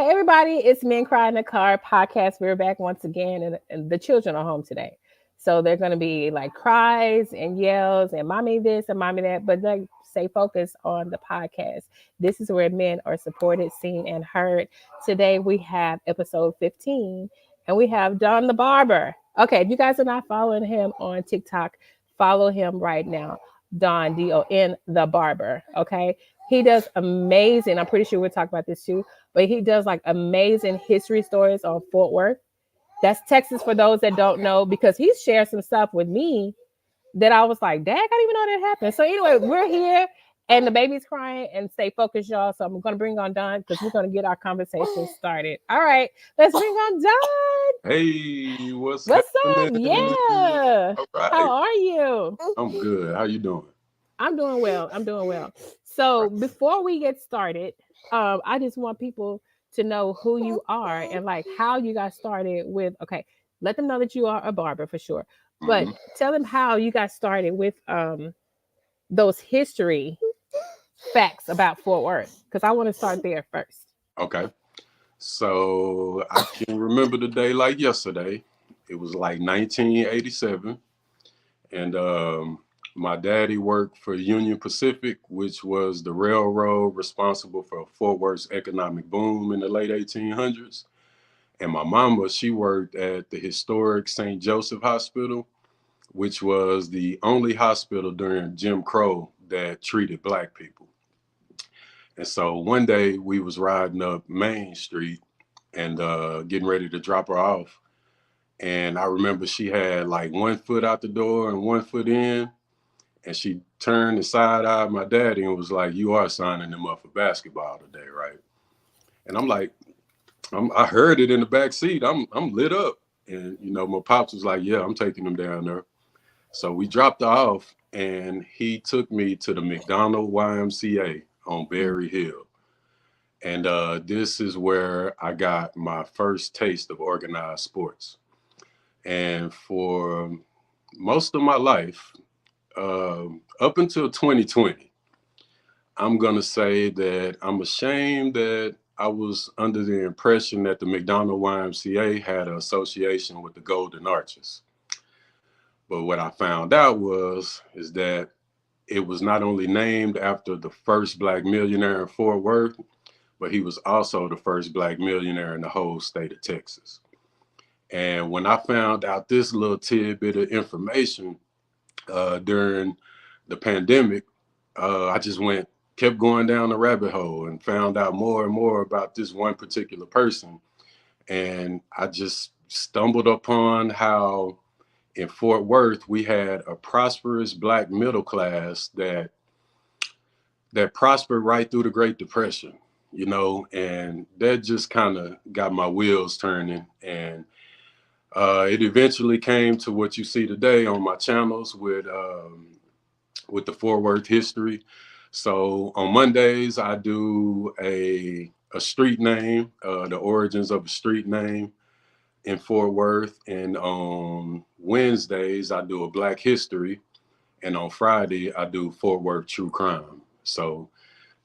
Hey everybody, it's Men Cry in the Car podcast. We're back once again, and the children are home today. So they're going to be like cries and yells and mommy this and mommy that, but like stay focused on the podcast. This is where men are supported, seen, and heard. Today we have episode 15, and we have Don the Barber. Okay, if you guys are not following him on TikTok, follow him right now. Don, Don, the Barber. Okay, he does amazing. I'm pretty sure we'll talk about this too, but he does like amazing history stories on Fort Worth. That's Texas for those that don't know, because he shared some stuff with me that I was like, Dad, I didn't even know that happened. So anyway, we're here and the baby's crying, and stay focused, y'all. So I'm going to bring on Don because we're going to get our conversation started. All right, let's bring on Don. Hey, what's What's up? happening? Yeah. All How right. are you? I'm good. How you doing? I'm doing well. I'm doing well. So Right. before we get started, I just want people to know who you are and like how you got started with. Okay, let them know that you are a barber for sure, but hmm tell them how you got started with those history facts about Fort Worth, because I want to start there first. Okay. So I can remember the day like yesterday. It was like 1987, and my daddy worked for Union Pacific, which was the railroad responsible for Fort Worth's economic boom in the late 1800s. And my mama, she worked at the historic St. Joseph Hospital, which was the only hospital during Jim Crow that treated black people. And so one day we was riding up Main Street and getting ready to drop her off. And I remember she had like one foot out the door and one foot in. And she turned and side-eyed my daddy and was like, "You are signing them up for basketball today, right?" And I'm like, I heard it in the back seat. I'm lit up. And, my pops was like, "Yeah, I'm taking them down there." So we dropped her off, and he took me to the McDonald YMCA on Mm. Berry Hill. And this is where I got my first taste of organized sports. And for most of my life, up until 2020, I'm going to say that I'm ashamed that I was under the impression that the McDonald YMCA had an association with the Golden Arches. But what I found out is that it was not only named after the first black millionaire in Fort Worth, but he was also the first black millionaire in the whole state of Texas. And when I found out this little tidbit of information during the pandemic, I just kept going down the rabbit hole and found out more and more about this one particular person. And I just stumbled upon how in Fort Worth we had a prosperous black middle class that prospered right through the Great Depression, and that just kind of got my wheels turning. And it eventually came to what you see today on my channels with the Fort Worth history. So on Mondays, I do a street name, the origins of a street name in Fort Worth. And on Wednesdays, I do a Black history. And on Friday, I do Fort Worth true crime. So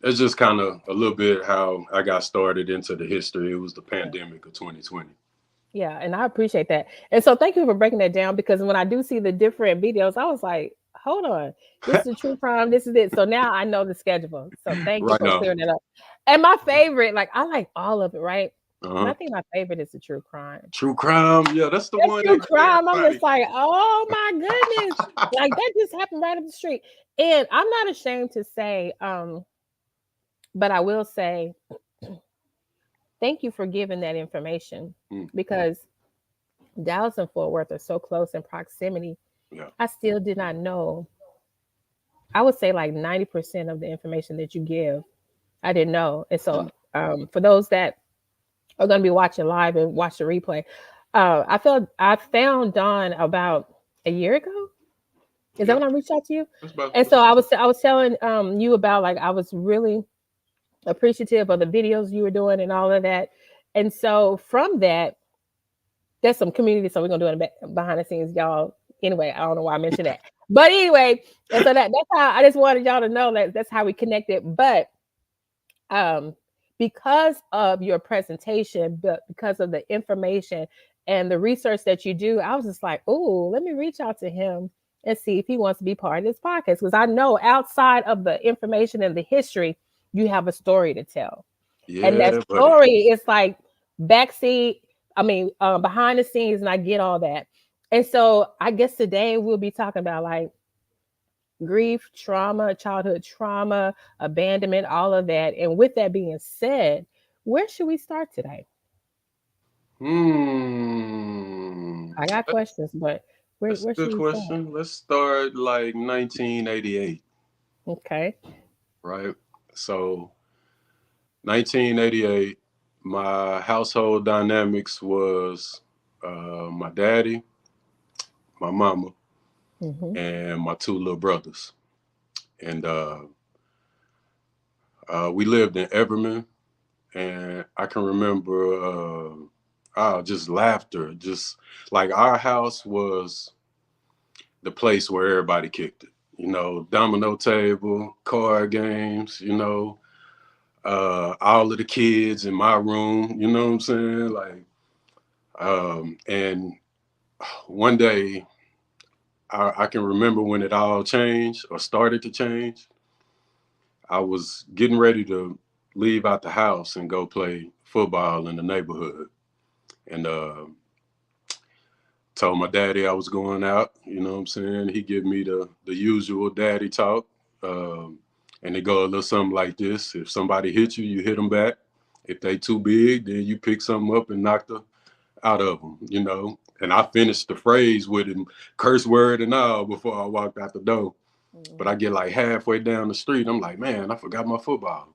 that's just kind of a little bit how I got started into the history. It was the pandemic of 2020. Yeah, and I appreciate that. And so thank you for breaking that down, because when I do see the different videos, I was like, hold on, this is a true crime, this is it. So now I know the schedule. So thank you Right for on. clearing it up. And my favorite, like I like all of it, right? But I Uh-huh. think my favorite is the true crime. True crime. Yeah, that's the That's one true that got crime. I'm everybody. just like, oh my goodness. Like that just happened right up the street. And I'm not ashamed to say, but I will say thank you for giving that information, Mm, because Dallas and Fort Worth are so close in proximity. yeah. I still did not know. I would say like 90% of the information that you give, I didn't know. And so, Mm, for those that are going to be watching live and watch the replay, I found Dawn about a year ago. Is that yeah. when I reached out to you? That's about And so I was telling you about, like, I was really appreciative of the videos you were doing and all of that. And so from that, there's some community. So we're gonna do it in behind the scenes, y'all. Anyway, I don't know why I mentioned that, but anyway, and so that's how I just wanted y'all to know that that's how we connected. But um, because of your presentation, but because of the information and the research that you do, I was just like, oh, let me reach out to him and see if he wants to be part of this podcast. Because I know outside of the information and the history, you have a story to tell. And that Yeah, buddy. story is like backseat, behind the scenes, and I get all that. And so I guess today we'll be talking about like grief, trauma, childhood trauma, abandonment, all of that. And with that being said, where should we start today? Hmm. I got questions, but That's a where good should we start? question. Let's start like 1988, Okay. right? So 1988, my household dynamics was my daddy, my mama, Mm-hmm. and my two little brothers. And we lived in Everman, and I can remember just laughter. Just like our house was the place where everybody kicked it. You know, domino table, card games, all of the kids in my room, you know what I'm saying? Like, and one day I can remember when it all changed or started to change. I was getting ready to leave out the house and go play football in the neighborhood. And told my daddy I was going out, you know what I'm saying? He give me the usual daddy talk. Um, and it go a little something like this. If somebody hit you, you hit them back. If they too big, then you pick something up and knock the out of them, you know. And I finished the phrase with him, curse word and all, before I walked out the door. But I Mm-hmm. get like halfway down the street, I'm like, man, I forgot my football.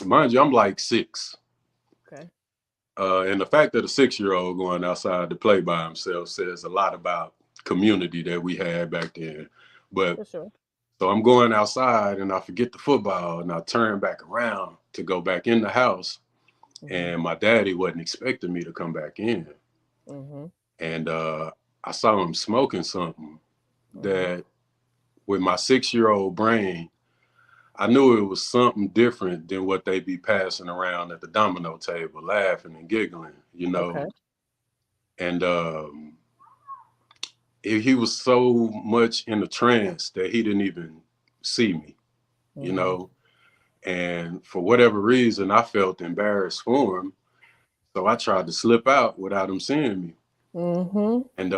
Mind you, I'm like 6. Okay. And the fact that a 6-year-old going outside to play by himself says a lot about community that we had back then. But For sure. so I'm going outside and I forget the football and I turn back around to go back in the house. Mm-hmm. And my daddy wasn't expecting me to come back in. Mm-hmm. And I saw him smoking something Mm-hmm. that, with my 6-year-old brain, I knew it was something different than what they be passing around at the domino table, laughing and giggling, you know. Okay. And he was so much in a trance that he didn't even see me, you Mm-hmm. know. And for whatever reason, I felt embarrassed for him. So I tried to slip out without him seeing me. Mm-hmm. And,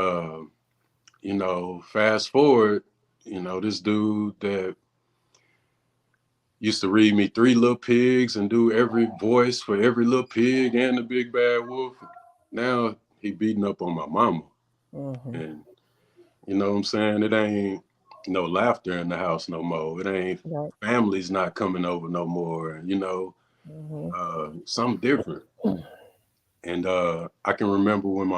fast forward, this dude that used to read me Three Little Pigs and do every voice for every little pig and the big bad wolf. Now he beating up on my mama. Mm-hmm. And you know what I'm saying? It ain't no laughter in the house no more. It ain't Right. families not coming over no more. And Mm-hmm. something different. And I can remember when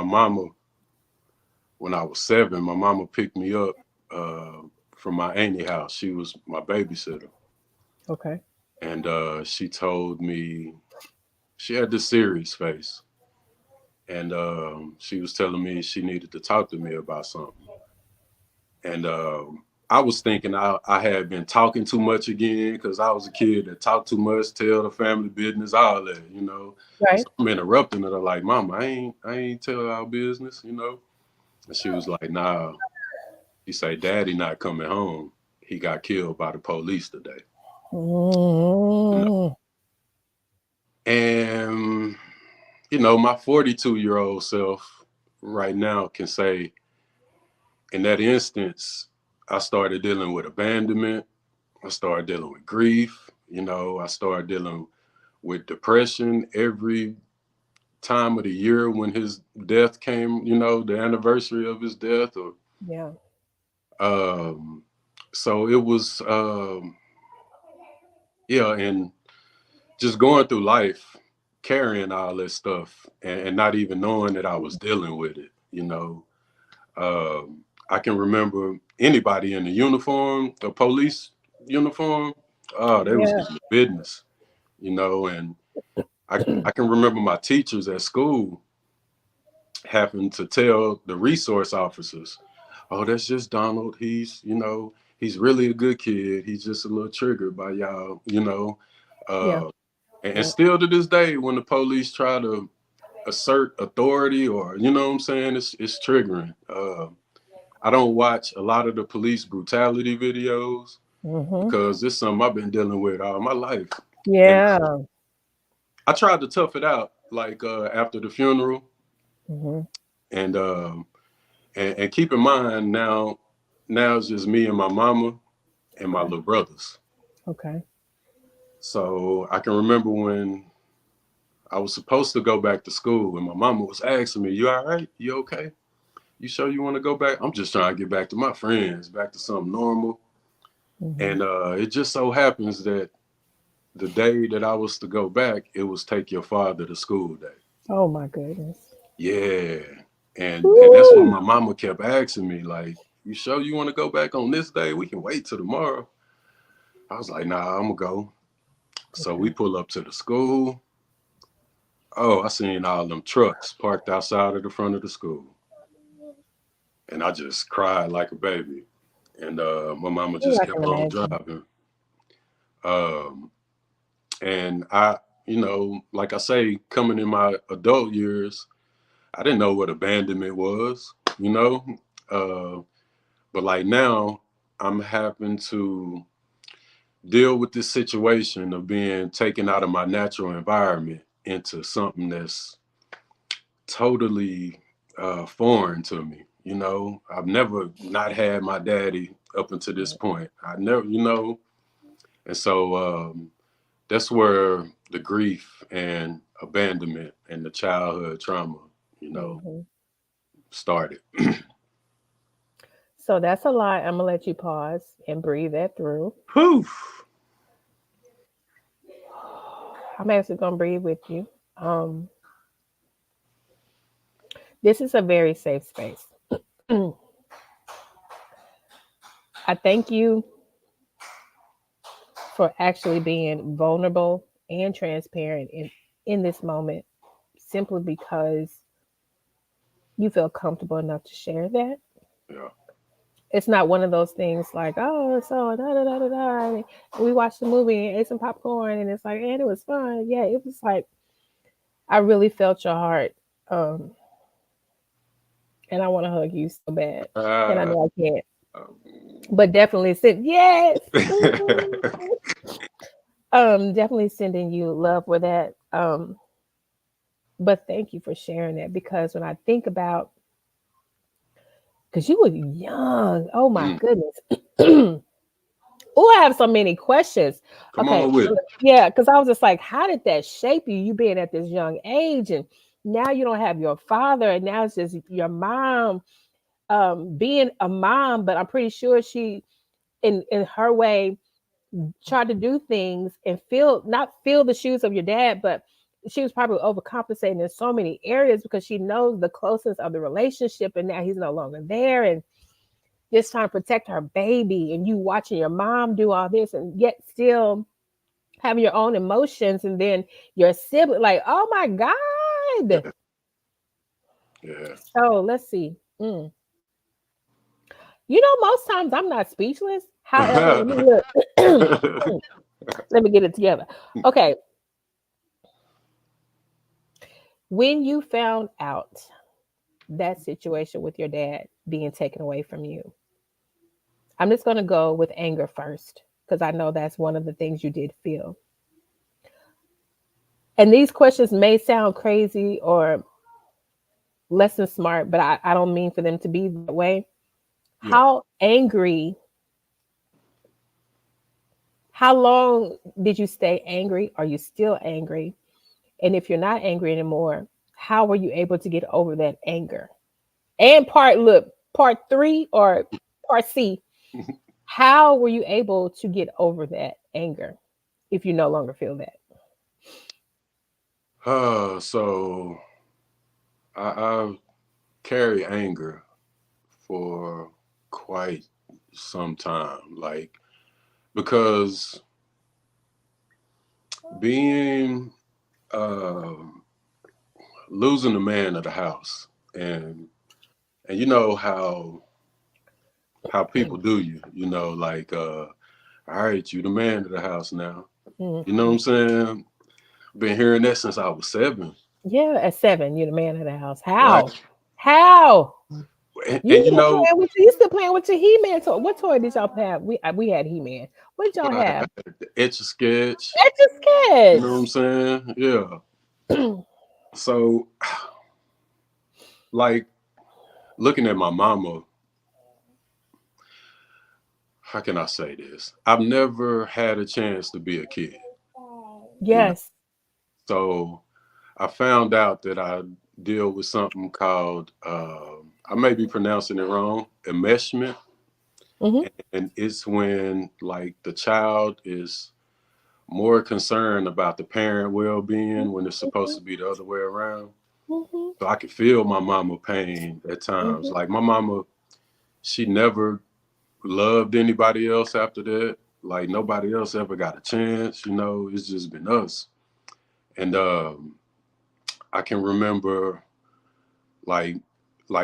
I was 7, my mama picked me up uh, from my auntie house. She was my babysitter. Okay. And she told me, she had this serious face. And she was telling me she needed to talk to me about something. And I was thinking I had been talking too much again because I was a kid that talked too much, tell the family business, all that. Right. So I'm interrupting her like, Mama, I ain't tell our business. And she was like, Nah. She say, Daddy not coming home. He got killed by the police today. You know. Mm-hmm. And my 42-year-old self right now can say, in that instance, I started dealing with abandonment. I started dealing with grief. I started dealing with depression every time of the year when his death came, the anniversary of his death. Or Yeah. um, so it was, yeah, and just going through life, carrying all this stuff, and not even knowing that I was dealing with it. I can remember anybody in the uniform, the police uniform. Oh, they was Yeah. getting the business. And I can remember my teachers at school having to tell the resource officers, "Oh, that's just Donald. He's really a good kid. He's just a little triggered by y'all." Yeah. And still to this day, when the police try to assert authority, or you know what I'm saying, it's triggering. I don't watch a lot of the police brutality videos Mm-hmm. because it's something I've been dealing with all my life. And Yeah. I tried to tough it out, like after the funeral, Mm-hmm. and and keep in mind now it's just me and my mama and my Okay. little brothers. Okay. So I can remember when I was supposed to go back to school, and my mama was asking me, "You all right? You okay? You sure you want to go back?" I'm just trying to get back to my friends, back to something normal. Mm-hmm. And it just so happens that the day that I was to go back, it was take your father to school day. Oh my goodness. Yeah. And that's what Woo! my mama kept asking me, like, "You sure you want to go back on this day? We can wait till tomorrow." I was like, "Nah, I'm gonna go." So we Okay. pull up to the school. Oh, I seen all them trucks parked outside of the front of the school. And I just cried like a baby. And my mama Ooh, just I kept can on imagine. driving. Um, and I, like I say, coming in my adult years, I didn't know what abandonment was, you know. Uh, but like now, I'm having to deal with this situation of being taken out of my natural environment into something that's totally foreign to me. You know, I've never not had my daddy up until this point. I never, and so that's where the grief and abandonment and the childhood trauma, you know, Mm-hmm. started. So that's a lot. I'm gonna let you pause and breathe that through. Whew. I'm actually gonna breathe with you. Um, this is a very safe space. I thank you for actually being vulnerable and transparent in this moment, simply because you feel comfortable enough to share that. Yeah. It's not one of those things like, oh, so da da da da da. And we watched the movie and ate some popcorn, and it's like, and it was fun. Yeah, it was like I really felt your heart, um, and I want to hug you so bad, and I Uh, know I can't, um, but definitely send yes. Mhm. Definitely sending you love for that. But thank you for sharing that, because when I think about, because you were young, oh my mm, goodness. Oh, I have so many questions. come Okay, on with it. yeah, because I was just like, how did that shape you? You being at this young age, and now you don't have your father, and now it's just your mom. Being a mom, but I'm pretty sure she, in her way, tried to do things and feel not feel the shoes of your dad, but she was probably overcompensating in so many areas because she knows the closeness of the relationship, and now he's no longer there, and just trying to protect her baby, and you watching your mom do all this, and yet still having your own emotions, and then your sibling, like, oh my god. Yeah. Yeah. So let's see. Most times I'm not speechless. However, let me look. Let me get it together. Okay. When you found out that situation with your dad being taken away from you, I'm just going to go with anger first, because I know that's one of the things you did feel. And these questions may sound crazy or less than smart, but I don't mean for them to be that way. Yeah. How angry, how long did you stay angry? Are you still angry? And if you're not angry anymore, how were you able to get over that anger? And part three or part C, how were you able to get over that anger if you no longer feel that? So I carry anger for quite some time, like because being uh, losing the man of the house, and you know how people do you, like all right, you the man of the house now. You know what Mhm. I'm saying? been hearing that since I was 7. Yeah, at 7, you're the man of the house. Right. How? How? You And you still know playing with you still playing with your He-Man toy? What toy did y'all have? We had He-Man. What did y'all what I have? had, the Etch a Sketch. Etch a You know what I'm Sketch. saying? Yeah. So, like, looking at my mama, how can I say this? I've never had a chance to be a kid, you know. Yes. So I found out that I deal with something called, I may be pronouncing it wrong, enmeshment. Mm-hmm. And it's when, like, the child is more concerned about the parent well-being when it's supposed to be the other way around. Mm-hmm. So I could feel my mama pain at times. Mm-hmm. Like, my mama, she never loved anybody else after that. Like, nobody else ever got a chance. It's just been us. And I can remember, like,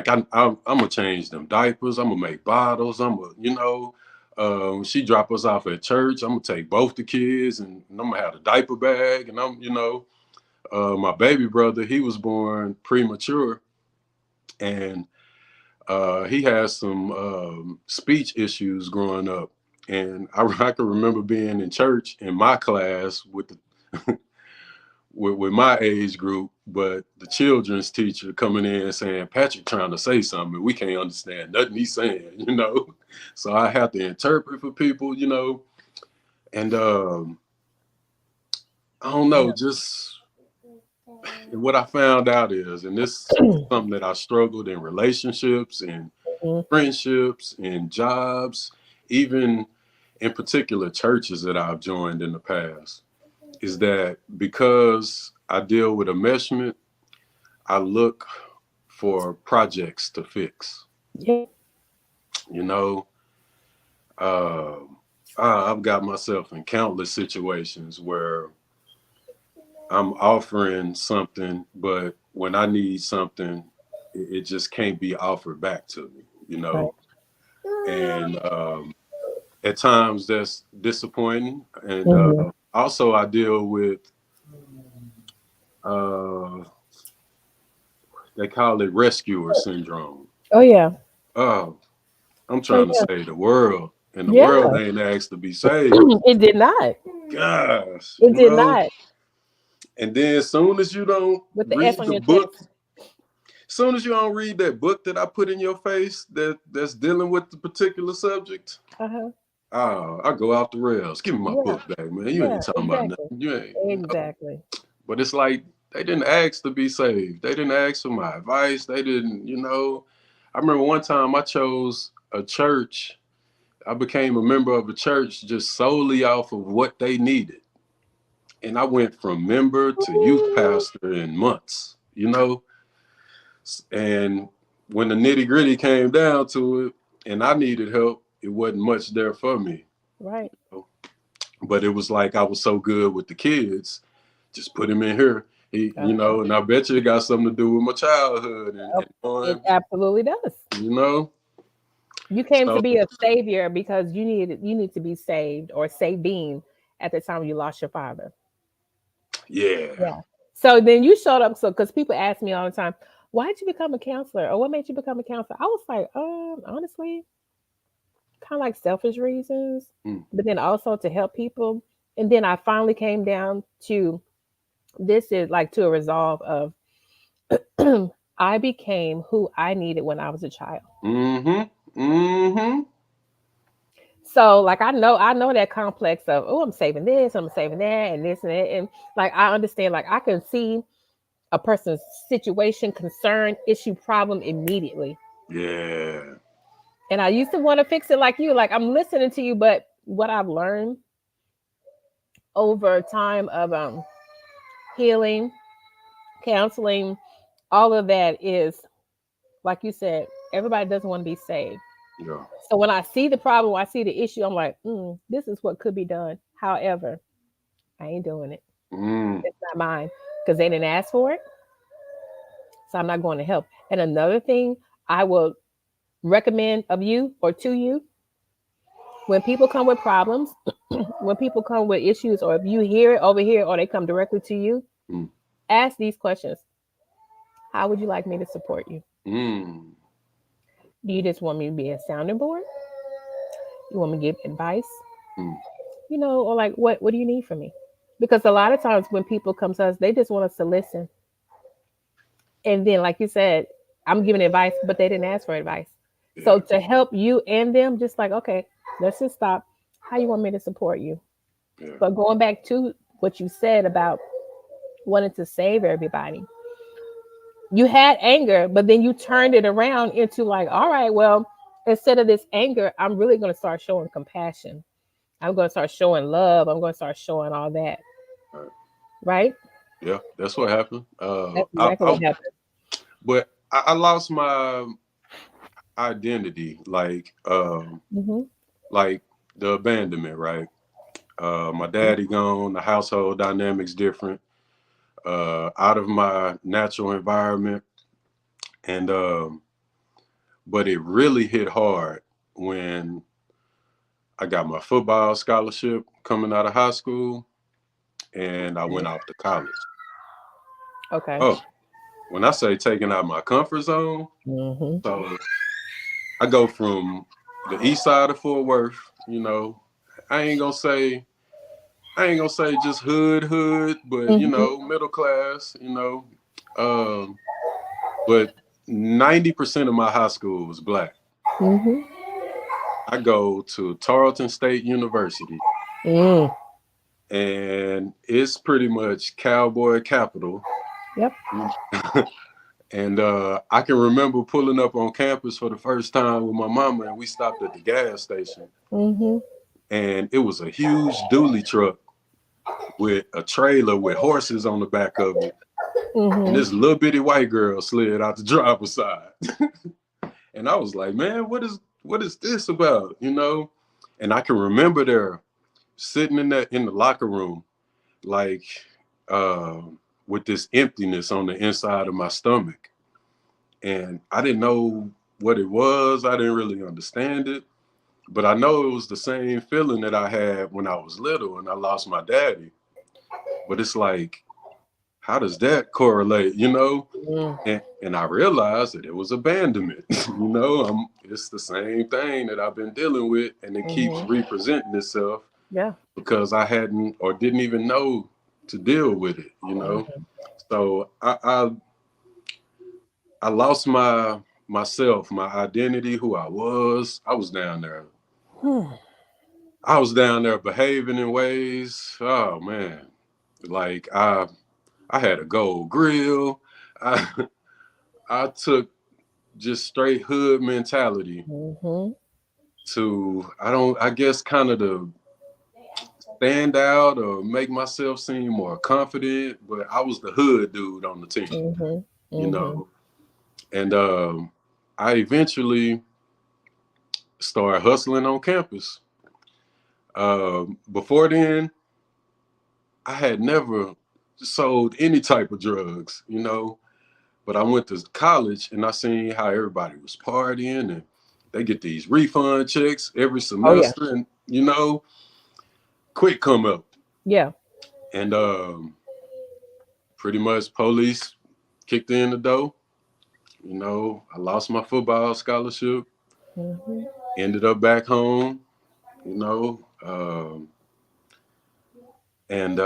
I'm gonna change them diapers. I'm gonna make bottles. She drop us off at church. I'm gonna take both the kids, and I'm gonna have a diaper bag. And my baby brother, he was born premature, and he has some speech issues growing up. And I can remember being in church in my class with the with my age group, but the children's teacher coming in saying, Patrick trying to say something, we can't understand nothing he's saying. So I have to interpret for people. And I don't know, Yeah. just what I found out is, and this is something that I struggled in relationships and Mm-hmm. friendships and jobs, even in particular churches that I've joined in the past, is that because I deal with enmeshment, I look for projects to fix. Yeah. You know, uh, I've got myself in countless situations where I'm offering something, but when I need something, it just can't be offered back to me. Right. And at times that's disappointing. And Mm-hmm. also, I deal with uh, they call it rescuer syndrome. Oh yeah. Oh, I'm Oh trying to yeah. save the world, and the world Yeah. ain't asked to be saved. It did not. Gosh, It did not. And then as soon as you don't With the S read on the your book, chest. as soon as you don't read that book that I put in your face that's dealing with the particular subject, Uh-huh. I go off the rails. Give me my Yeah. book back, man. You Yeah. ain't talking about Exactly. nothing. You ain't. Exactly. But it's like they didn't ask to be saved. They didn't ask for my advice. They didn't. I remember one time I chose a church. I became a member of a church just solely off of what they needed. And I went from member to youth pastor in months. And when the nitty gritty came down to it and I needed help, it wasn't much there for me. Right. But it was like I was so good with the kids, just put him in here. Uh-huh. And I bet you it got something to do with my childhood Yep. It absolutely does. you know. You came to So be a savior because you need to be saved or saving at the time you lost your father. yeah, Yeah. So then you showed up. So because people ask me all the time, why did you become a counselor or what made you become a counselor? I was like, honestly, kind of like selfish reasons, mm, but then also to help people. And then I finally came down to this is like to a resolve of I became who I needed when I was a child. mm-hmm, mm-hmm, So like I know that complex of I'm saving this, I'm saving that, and this and that, and like I understand, like I can see a person's situation, concern, issue, problem immediately. yeah, And I used to want to fix it like you, like I'm listening to you, but what I've learned over time of healing, counseling, all of that is like you said, everybody doesn't want to be saved. yeah, So when I see the problem, I see the issue, I'm like, this is what could be done. However, I ain't doing it. mm, It's not mine because they didn't ask for it. So I'm not going to help. And another thing I will recommend of you or to you When people come with problems, when people come with issues, or if you hear it over here or they come directly to you, Mm. ask these questions. How would you like me to support you? Mm. Do you just want me to be a sounding board? You want me to give advice? Mm. Or like what do you need from me? Because a lot of times when people come to us, they just want us to listen. And then, like you said, I'm giving advice, but they didn't ask for advice. So Yeah. to help you and them, just like, okay, let's just stop. How you want me to support you? Yeah. But going back to what you said about wanting to save everybody, you had anger, but then you turned it around into like, all right, well, instead of this anger, I'm really going to start showing compassion. I'm going to start showing love. I'm going to start showing all that. Right. Right? Yeah. That's what happened. That's exactly what happened. But I lost my identity, Mm-hmm. like the abandonment, right? My daddy gone, the household dynamics different, out of my natural environment, and but it really hit hard when I got my football scholarship coming out of high school, and I went off to college. Okay. Oh, when I say taking out my comfort zone, Mm-hmm. so I go from the east side of Fort Worth, I ain't gonna say I ain't gonna say just hood, but Mm-hmm. middle class, Um, but 90% of my high school was black. Mm-hmm. I go to Tarleton State University, Mm. and it's pretty much cowboy capital. Yep. And I can remember pulling up on campus for the first time with my mama, and we stopped at the gas station, Mm-hmm. and it was a huge dually truck with a trailer with horses on the back of it. And Mm-hmm. this little bitty white girl slid out the driver's side. And I was like, man, what is this about? And I can remember there sitting in the locker room, like uh, with this emptiness on the inside of my stomach. And I didn't know what it was. I didn't really understand it. But I know it was the same feeling that I had when I was little and I lost my daddy. But it's like, how does that correlate? Mm. And I realized that it was abandonment. It's the same thing that I've been dealing with, and it keeps Mm-hmm. representing itself Yeah. because I hadn't or didn't even know to deal with it. Mm-hmm. So I lost myself, my identity, who I was. I was down there. Hmm. I was down there behaving in ways. Oh man, like I had a gold grill. I I took just straight hood mentality Mm-hmm. to I guess kind of to stand out or make myself seem more confident, but I was the hood dude on the team, Mm-hmm. you Mm-hmm. know. And I eventually started hustling on campus. Before then, I had never sold any type of drugs. But I went to college and I seen how everybody was partying and they get these refund checks every Oh yeah. semester and quick come up. Yeah. And pretty much police kicked in the door. I lost my football scholarship, Mm-hmm. ended up back home, and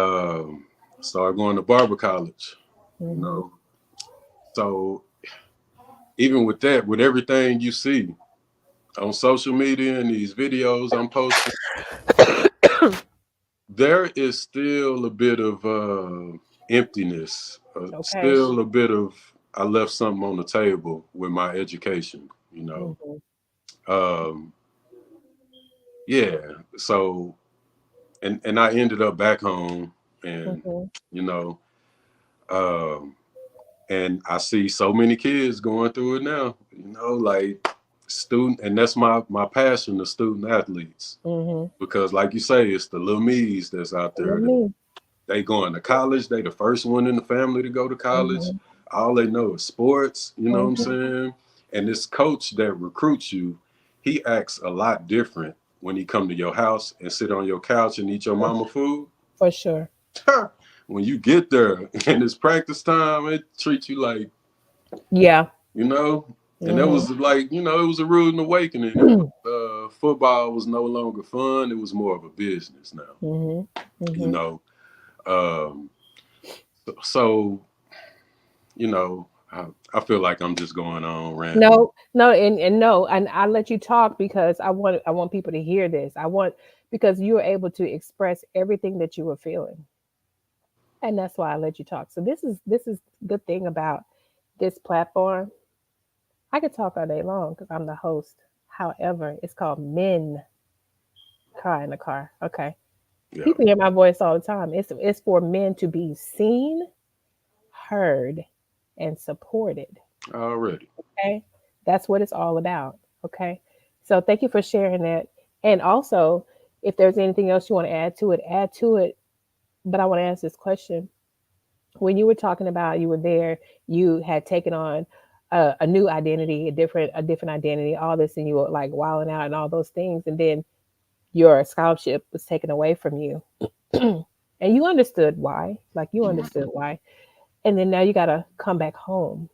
started going to barber college, you Mm-hmm. know. So even with that, with everything you see on social media and these videos I'm posting, there is still a bit of emptiness, Okay. still a bit of I left something on the table with my education. Mm-hmm. Um, yeah, so and I ended up back home, and Mm-hmm. you know, um, and I see so many kids going through it now. Like student, and that's my passion, the student athletes, Mm-hmm. because like you say, it's the little me's that's out there. Me. They going to college. They the first one in the family to go to college. Mm-hmm. All they know is sports. You know what I'm Mm-hmm. saying? And this coach that recruits you, he acts a lot different when he come to your house and sit on your couch and eat your mama food. For sure. When you get there and it's practice time, it treats you like, Yeah. you know. And that Hmm. was like, you know, it was a rude awakening. It was, football was no longer fun. It was more of a business now, Hmm. you Hmm. know. Um, so, you know, I feel like I'm just going on ranting. No, no, and no, and I let you talk because I want people to hear this. I want because you were able to express everything that you were feeling, and that's why I let you talk. So this is good thing about this platform. I could talk all day long because I'm the host. However, it's called Men Cry in the Car. Okay, Yeah, people hear my voice all the time. It's for men to be seen, heard, and supported. already. Okay. That's what it's all about. Okay. So thank you for sharing that. And also, if there's anything else you want to add to it, add to it. But I want to ask this question. When you were talking about you were there, you had taken on a new identity, a different identity, all this, and you were like wilding out and all those things, and then your scholarship was taken away from you, and you understood why, like you understood why, and then now you got to come back home.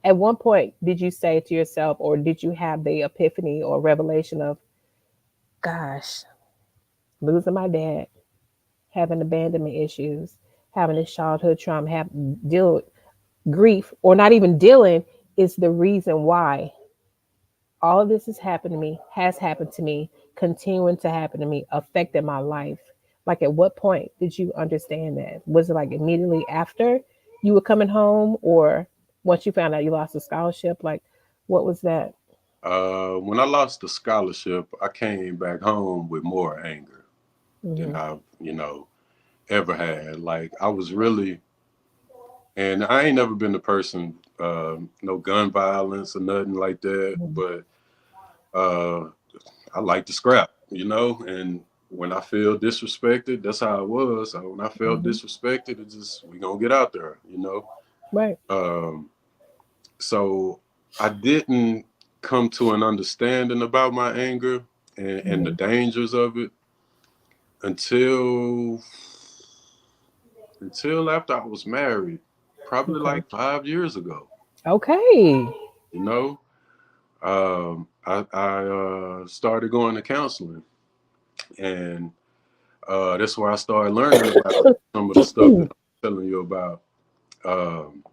At one point, did you say to yourself, or did you have the epiphany or revelation of, gosh, losing my dad, having abandonment issues, having this childhood trauma, have deal with grief, or not even dealing is the reason why all of this has happened to me, continuing to happen to me, affected my life. Like, at what point did you understand that? Was it like immediately after you were coming home, or once you found out you lost a scholarship? Like, what was that? When I lost the scholarship, I came back home with more anger than Hmm. I've, ever had. Like I was really, and I ain't never been the person, no gun violence or nothing like that. But uh, I like to scrap, and when I feel disrespected, that's how it was. So when I felt Hmm. disrespected, it just we gonna get out there. Right. Um, so I didn't come to an understanding about my anger and the Hmm. dangers of it until after I was married, probably Okay. like 5 years ago. Okay. You know, I started going to counseling, and that's where I started learning about some of the stuff that I'm telling you about. Um,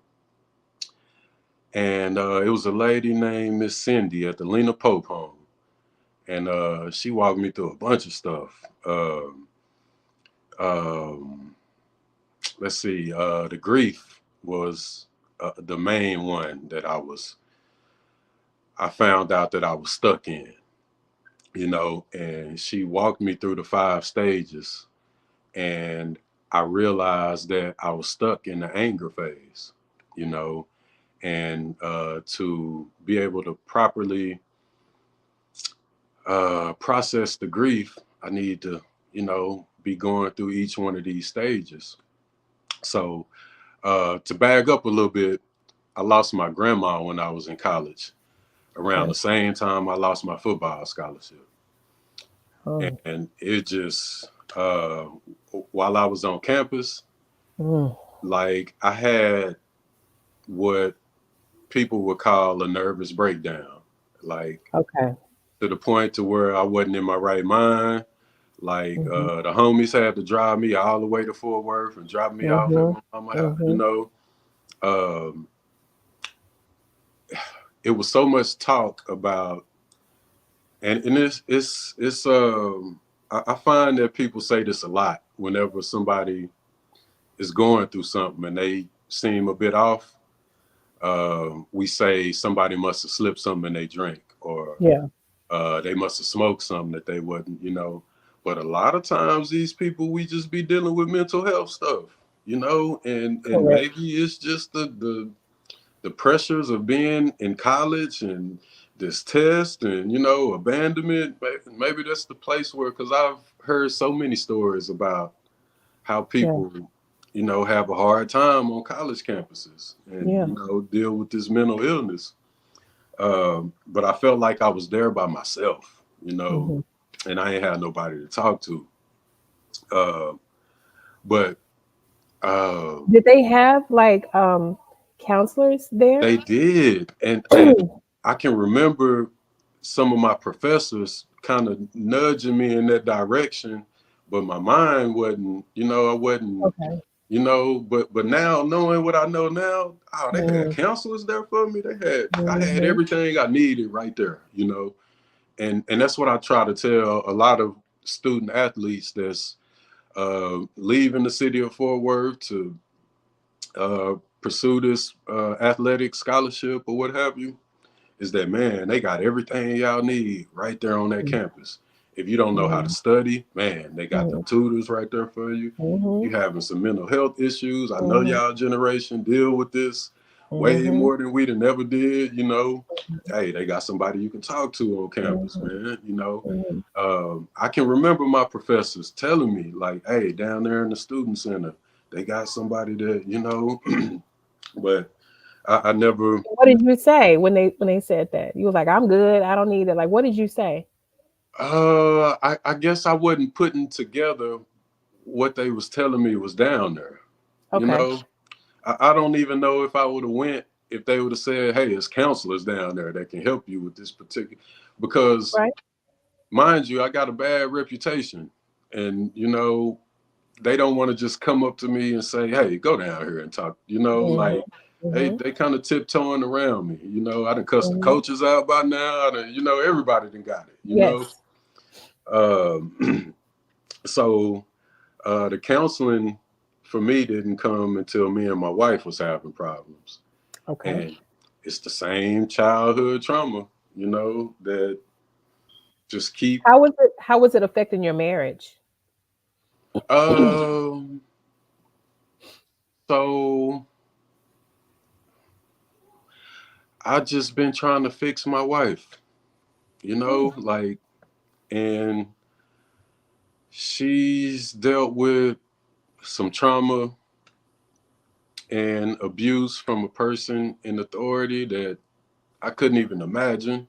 and it was a lady named Miss Cindy at the Lena Pope home, and she walked me through a bunch of stuff. Um, um, let's see, the grief was the main one that I found out that I was stuck in, and she walked me through the 5 stages, and I realized that I was stuck in the anger phase, you know, and to be able to properly process the grief, I need to, be going through each one of these stages. So to bag up a little bit, I lost my grandma when I was in college, around Okay. the same time I lost my football scholarship. Oh. And it just, uh, while I was on campus, Mm. like I had what people would call a nervous breakdown, like Okay. to the point to where I wasn't in my right mind. Like Hmm. the homies had to drive me all the way to Fort Worth and drop me off at Hmm. my mama's house. Hmm. Um, it was so much talk about, and I find that people say this a lot whenever somebody is going through something and they seem a bit off. We say somebody must have slipped something in they drink, or Yeah. they must have smoked something that they wasn't. But a lot of times these people, we just be dealing with mental health stuff, and Correct. maybe it's just the pressures of being in college and this test and abandonment. Maybe that's the place where, because I've heard so many stories about how Yeah. people have a hard time on college campuses and Yeah. deal with this mental illness. But I felt like I was there by myself, you know Hmm. and I ain't had nobody to talk to. Uh, but Did they have like counselors there? they did, and I can remember some of my professors kind of nudging me in that direction, but my mind wasn't. I wasn't. Okay. But now knowing what I know now, oh, they had Mm-hmm. counselors there for me. I had Mm-hmm. everything I needed right there. And that's what I try to tell a lot of student athletes that's leaving the city of Fort Worth to uh, pursue this athletic scholarship or what have you, is that, man, they got everything y'all need right there on that campus. If you don't know how to study, man, they got them tutors right there for you. Mm-hmm. You having some mental health issues. I know Mm-hmm. y'all generation deal with this way Mm-hmm. more than we done ever did. Hey, they got somebody you can talk to on campus, man. Mm-hmm. I can remember my professors telling me, like, hey, down there in the student center, they got somebody that. But I never. What did you say when they said that? You was like, I'm good. I don't need it. Like, what did you say? I guess I wasn't putting together what they was telling me was down there. You Okay. know, I don't even know if I would have went if they would have said, "Hey, it's counselors down there that can help you with this particular." Because, Right. mind you, I got a bad reputation, and they don't want to just come up to me and say, "Hey, go down here and talk." Mm-hmm. Like they Mm-hmm. they kind of tiptoeing around me. I done cussed the Mm-hmm. coaches out by now. Everybody done got it. Yes. So the counseling for me didn't come until me and my wife was having problems, Okay. and it's the same childhood trauma, that just keep. How was it affecting your marriage? Um, so I just been trying to fix my wife, Mm, like, and she's dealt with some trauma and abuse from a person in authority that I couldn't even imagine.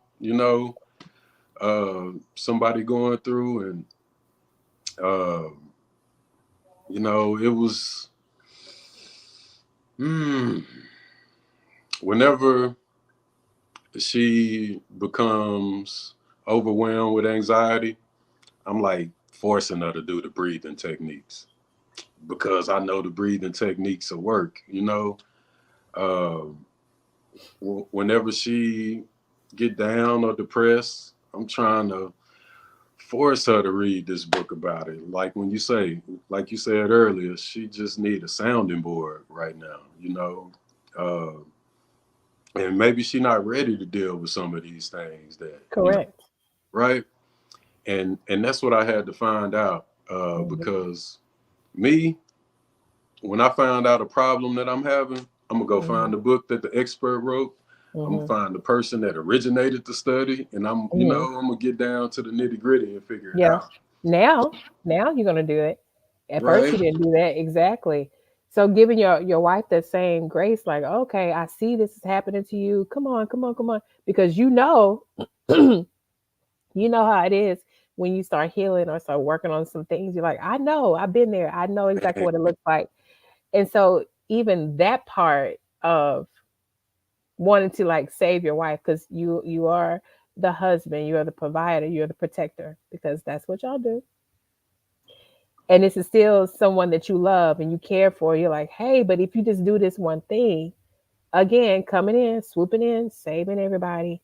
Somebody going through, and uh, it was mm, whenever she becomes overwhelmed with anxiety, I'm like forcing her to do the breathing techniques because I know the breathing techniques will work. Um, Whenever she get down or depressed, I'm trying to force her to read this book about it. Like you said earlier, she just need a sounding board right now. Uh, and maybe she not ready to deal with some of these things that. correct. Right? And that's what I had to find out. Mm-hmm. Because me, when I found out a problem that I'm having, I'm gonna go Mm-hmm. find the book that the expert wrote. I'm gonna Mm-hmm. find the person that originated the study, and Mm-hmm. I'm gonna get down to the nitty gritty and figure it Yeah. out. Now you're gonna do it. At first Right? you didn't do that exactly. So giving your wife that same grace, like, okay, I see this is happening to you. Come on, come on, come on, because you know how it is when you start healing or start working on some things. You're like, I know, I've been there. I know exactly Man, what it looks like. And so even that part of wanting to like save your wife, because you are the husband, you are the provider, you're the protector, because that's what y'all do. And this is still someone that you love and you care for. You're like, hey, but if you just do this one thing, again, coming in, swooping in, saving everybody.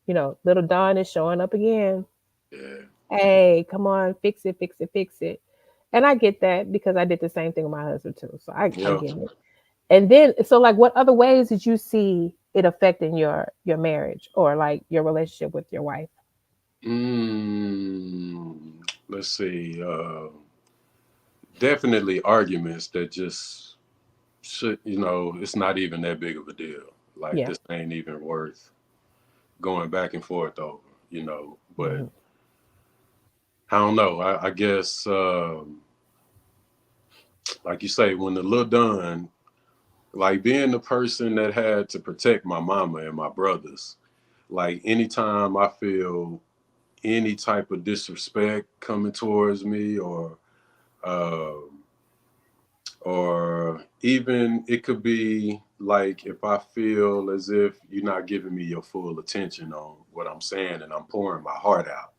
Little Don is showing up again. yeah, Hey, come on, fix it, fix it, fix it. And I get that because I did the same thing with my husband too. So I yeah. get it. And then, so like, what other ways did you see it affecting your marriage or like your relationship with your wife? Mm, let's see. Definitely arguments that just it's not even that big of a deal. Like, Yeah. this ain't even worth going back and forth over. But Hmm. I don't know. I guess, like you say, when the little done, like being the person that had to protect my mama and my brothers, like anytime I feel any type of disrespect coming towards me, um or even it could be like if I feel as if you're not giving me your full attention on what I'm saying and I'm pouring my heart out.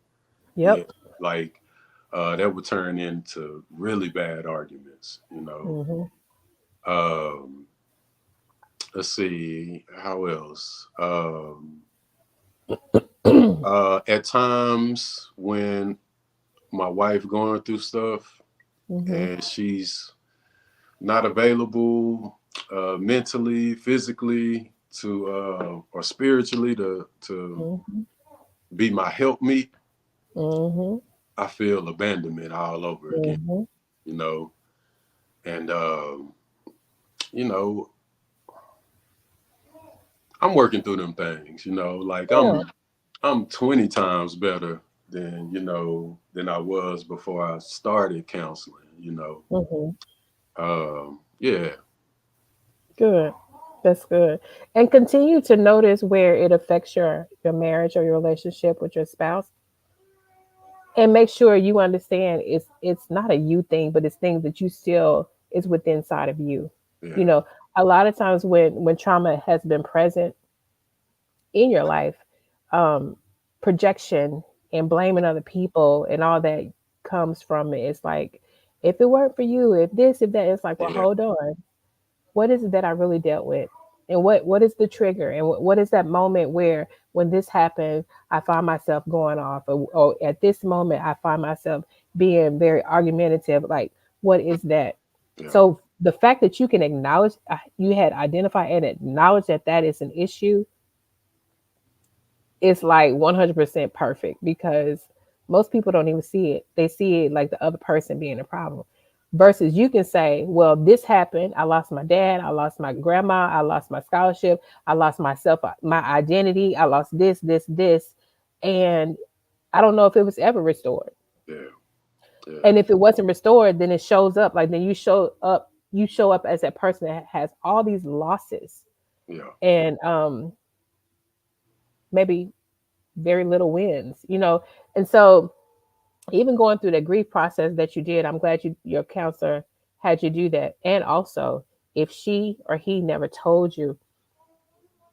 Yeah, Yep. like that would turn into really bad arguments, Mm-hmm. Um, let's see, how else? At times when my wife going through stuff Mm-hmm. and she's not available mentally, physically to or spiritually to Mm-hmm. be my helpmeet, Mm-hmm. I feel abandonment all over again, Mm-hmm. you know. And you know, I'm working through them things, like Yeah. I'm 20 times better than I was before I started counseling. Mm-hmm. Yeah, Good. That's good. And continue to notice where it affects your marriage or your relationship with your spouse, and make sure you understand it's not a you thing, but it's things that you still is within inside of you. You yeah, know, a lot of times when trauma has been present in your life, um, projection and blaming other people and all that comes from it. It's like, if it weren't for you, if this, if that, it's like, well, yeah, hold on, what is it that I really dealt with? And what is the trigger? And what is that moment where when this happened, I find myself going off, or at this moment, I find myself being very argumentative. Like, what is that? yeah, So the fact that you can acknowledge, you had identified and acknowledge that that is an issue, is like 100% perfect, because most people don't even see it. They see it like the other person being a problem. Versus you can say, well, this happened. I lost my dad. I lost my grandma. I lost my scholarship. I lost myself, my identity. I lost this, this, this. And I don't know if it was ever restored. yeah, yeah, And if it wasn't restored, then it shows up. Like, then you show up as that person that has all these losses yeah, and maybe very little wins, you know? And so even going through the grief process that you did, I'm glad your counselor had you do that. And also, if she or he never told you,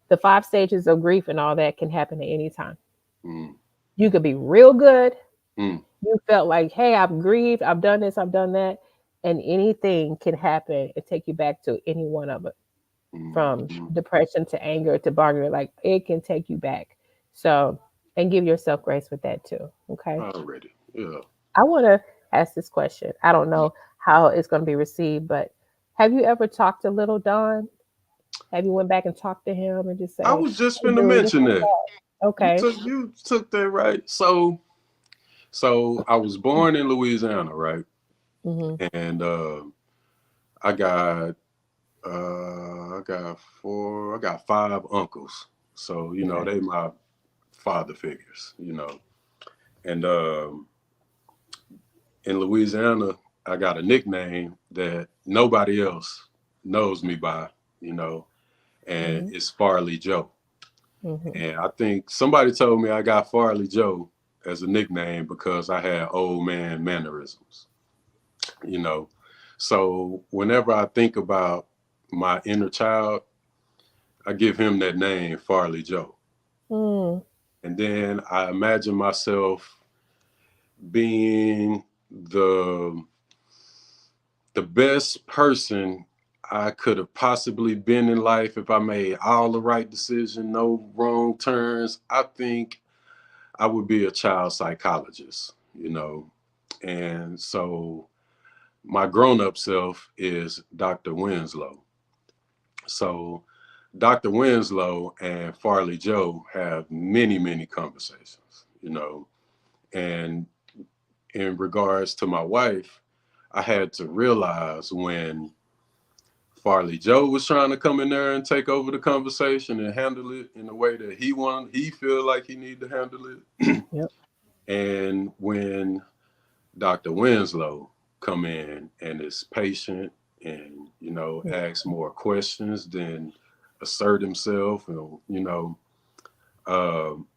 the 5 stages of grief and all that can happen at any time. mm, You could be real good. mm, You felt like, hey, I've grieved, I've done this, I've done that, and anything can happen and take you back to any one of it, mm, from mm. depression to anger to bargaining. Like, it can take you back. So, and give yourself grace with that too. Okay. Already, yeah. I want to ask this question. I don't know how it's going to be received, but have you ever talked to little Don? Have you went back and talked to him and just I say, was just "Hey, gonna dude, this mention is that okay." you took that right. So I was born in Louisiana, right? Mm-hmm. And I got I got five uncles. So, Okay. they my father figures, And in Louisiana, I got a nickname that nobody else knows me by, you know, and Mm-hmm. it's Farley Joe. Mm-hmm. And I think somebody told me I got Farley Joe as a nickname because I had old man mannerisms, you know. So whenever I think about my inner child, I give him that name, Farley Joe. Mm. And then I imagine myself being the the best person I could have possibly been in life if I made all the right decisions, no wrong turns. I think I would be a child psychologist, And so my grown up self is Dr. Wenslow. So Dr. Wenslow and Farley Joe have many, many conversations. And in regards to my wife, I had to realize when Farley Joe was trying to come in there and take over the conversation and handle it in the way that he feel like he need to handle it. Yep. And when Dr. Winslow come in and is patient and, ask more questions than assert himself, um,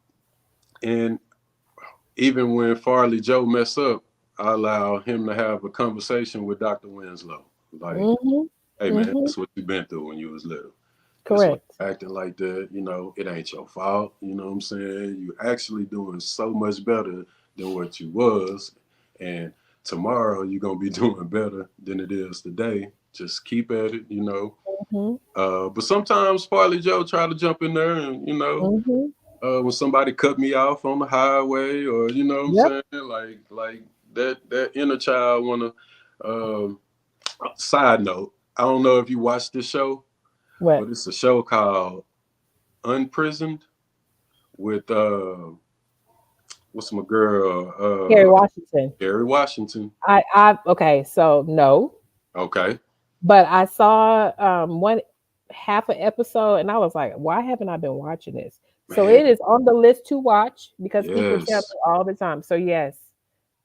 and even when Farley Joe mess up, I allow him to have a conversation with Dr. Winslow. Like, Mm-hmm. hey man, Mm-hmm. that's what you been through when you was little. That's why Correct. you acting like that. You know, it ain't your fault. You know what I'm saying? You actually doing so much better than what you was. And tomorrow you're gonna be doing better than it is today. Just keep at it, you know. Mm-hmm. But sometimes Farley Joe try to jump in there and, you know, Mm-hmm. when somebody cut me off on the highway, or you know what I'm Yep. saying, like that inner child wanna. Um, Side note: I don't know if you watched this show, What? but it's a show called Unprisoned with what's my girl Kerry Washington. Gary Washington. Okay, so no, Okay. but I saw one half an episode and I was like, why haven't I been watching this? So Man, it is on the list to watch because people tell yes, me all the time. So yes,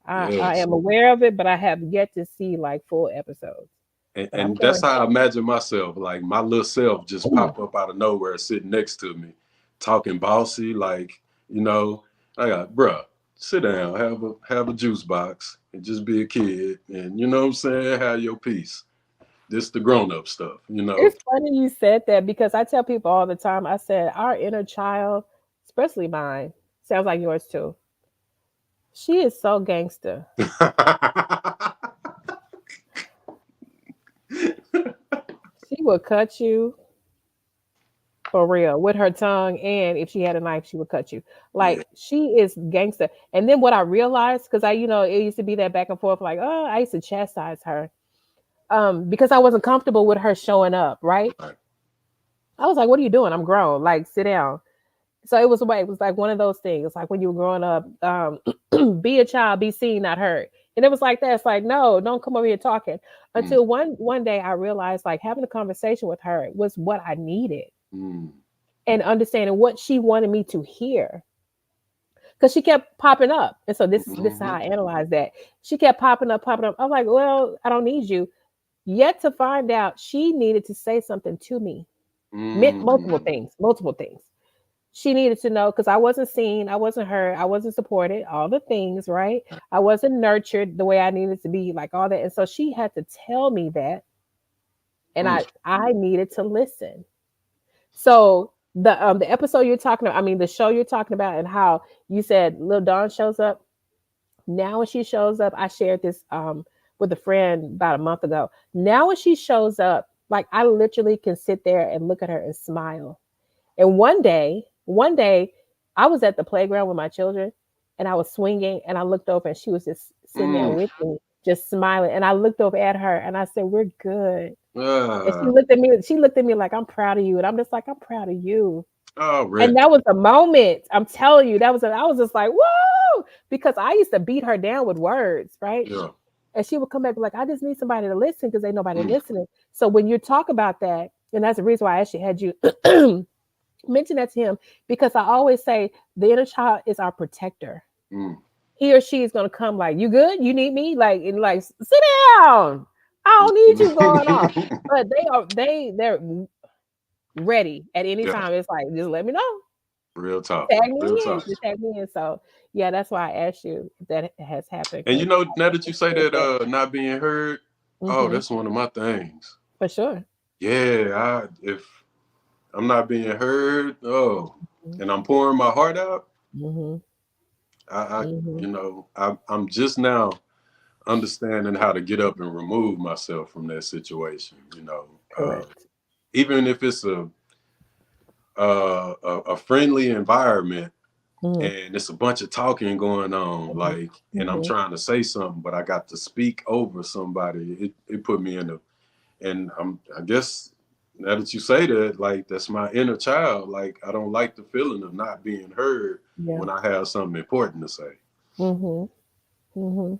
I yes. am aware of it, but I have yet to see like full episodes. But I'm And going that's how I imagine myself. Like my little self just to. pop up out of nowhere, sitting next to me, talking bossy, like you know. I got, bruh, sit down, have a juice box, and just be a kid, and you know what I'm saying. Have your peace. This the grown up stuff, you know. It's funny you said that because I tell people all the time, I said, our inner child, especially mine, sounds like yours too. She is so gangster. She will cut you for real with her tongue. And if she had a knife, she would cut you. Yeah. Like she is gangster. And then what I realized, because it used to be that back and forth, like, oh, I used to chastise her. Because I wasn't comfortable with her showing up, right? Right. I was like, what are you doing? I'm grown. Like, sit down. So it was like one of those things, like when you were growing up, be a child, be seen, not heard. And it was like that. It's like, no, don't come over here talking. Mm, Until one day I realized like having a conversation with her was what I needed mm, and understanding what she wanted me to hear. Because she kept popping up. And so this is how mhm, I analyzed that. She kept popping up, popping up. I'm like, well, I don't need you. Yet to find out she needed to say something to me. Meant multiple mm, things, multiple things. She needed to know because I wasn't seen, I wasn't heard, I wasn't supported, all the things, right? I wasn't nurtured the way I needed to be, like all that. And so she had to tell me that, and mm, I needed to listen. So the episode you're talking about, I mean the show you're talking about, and how you said Lil Dawn shows up. Now when she shows up, I shared this with a friend about a month ago. Now when she shows up, like I literally can sit there and look at her and smile. And one day, I was at the playground with my children and I was swinging and I looked over and she was just sitting there mm. with me, just smiling. And I looked over at her and I said, we're good. And Ah, she looked at me like, I'm proud of you. And I'm just like, I'm proud of you. And already. that was a moment. I'm telling you, I was just like, whoa, because I used to beat her down with words, right? Yeah. And she would come back and be like, I just need somebody to listen because ain't nobody Mm, listening. So when you talk about that, and that's the reason why I actually had you mention that to him because I always say the inner child is our protector. mm. He or she is gonna come like, you good? You need me? Like and like sit down. I don't need you going off. But they're ready at any Yeah. time. It's like just let me know. Real talk. Tag Real me in. talk. Just tag me in. So yeah, that's why I asked you if that has happened And you because know, now that I you say experienced that that. not being heard, oh, Mm-hmm. that's one of my things. For sure. Yeah, if I'm not being heard, oh, and I'm pouring my heart out, Mm-hmm. I Mm-hmm. you know, I'm just now understanding how to get up and remove myself from that situation. You know, Correct. even if it's a friendly environment Mm-hmm. and it's a bunch of talking going on, like, and I'm Mm-hmm. trying to say something, but I got to speak over somebody. It put me in a, and I guess now that you say that, like, that's my inner child. Like, I don't like the feeling of not being heard Yeah. when I have something important to say. Mm-hmm. Mm-hmm.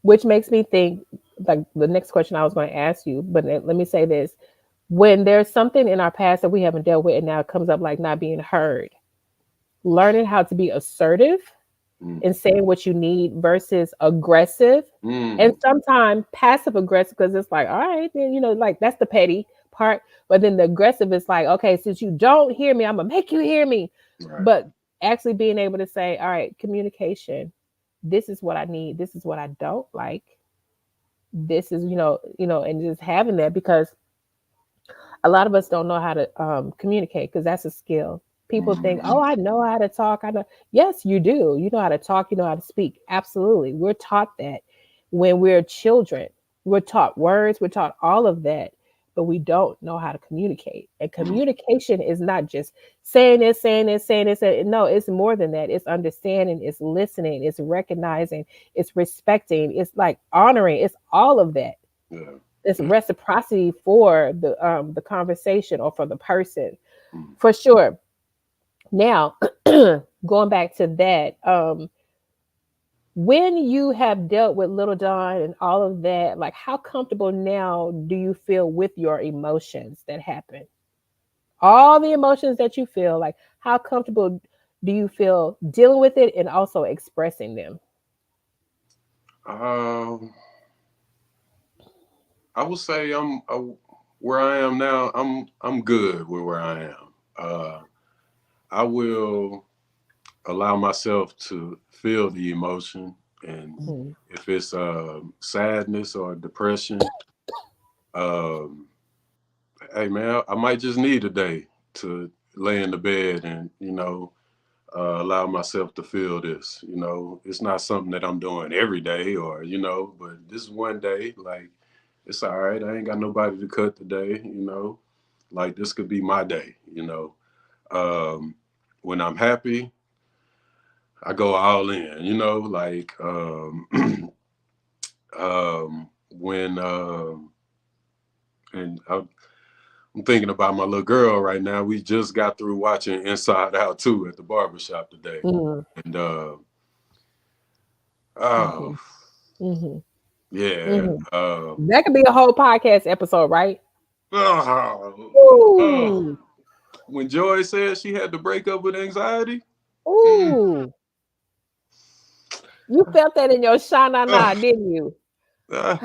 Which makes me think like the next question I was going to ask you, but let me say this. When there's something in our past that we haven't dealt with and now it comes up like not being heard, learning how to be assertive Mm. and saying what you need versus aggressive and Mm. sometimes passive aggressive because it's like, all right, then, like that's the petty part. But then the aggressive is like, okay, since you don't hear me, I'm going to make you hear me. Right. But actually being able to say, all right, communication. this is what I need, this is what I don't like, this is, and just having that, because a lot of us don't know how to communicate, because that's a skill. People think, Mm-hmm. oh, I know how to talk. I know. Yes, you do. You know how to talk. You know how to speak. Absolutely. We're taught that when we're children. We're taught words. We're taught all of that, but we don't know how to communicate. And communication is not just saying this, saying this, saying this. No, it's more than that. It's understanding. It's listening. It's recognizing. It's respecting. It's like honoring. It's all of that. Yeah. It's Yeah. reciprocity for the conversation or for the person, Mm. for sure. Now, going back to that, when you have dealt with little Don and all of that, like how comfortable now do you feel with your emotions that happen? All the emotions that you feel, like how comfortable do you feel dealing with it and also expressing them? Um, I would say where I am now. I'm good with where I am. I will allow myself to feel the emotion, and Mm-hmm. if it's sadness or depression, um, hey man, I might just need a day to lay in the bed and allow myself to feel this. It's not something that I'm doing every day, or but this one day, like it's all right. I ain't got nobody to cut today. Like this could be my day. Um, when I'm happy, I go all in. Like when and I'm thinking about my little girl right now. We just got through watching Inside Out 2 at the barbershop today. Mm-hmm. And oh Mm-hmm. yeah. Mm-hmm. That could be a whole podcast episode, right? Oh, oh. Ooh, When Joy said she had to break up with anxiety, mm, ooh. You felt that in your shana na, oh, didn't you? ah,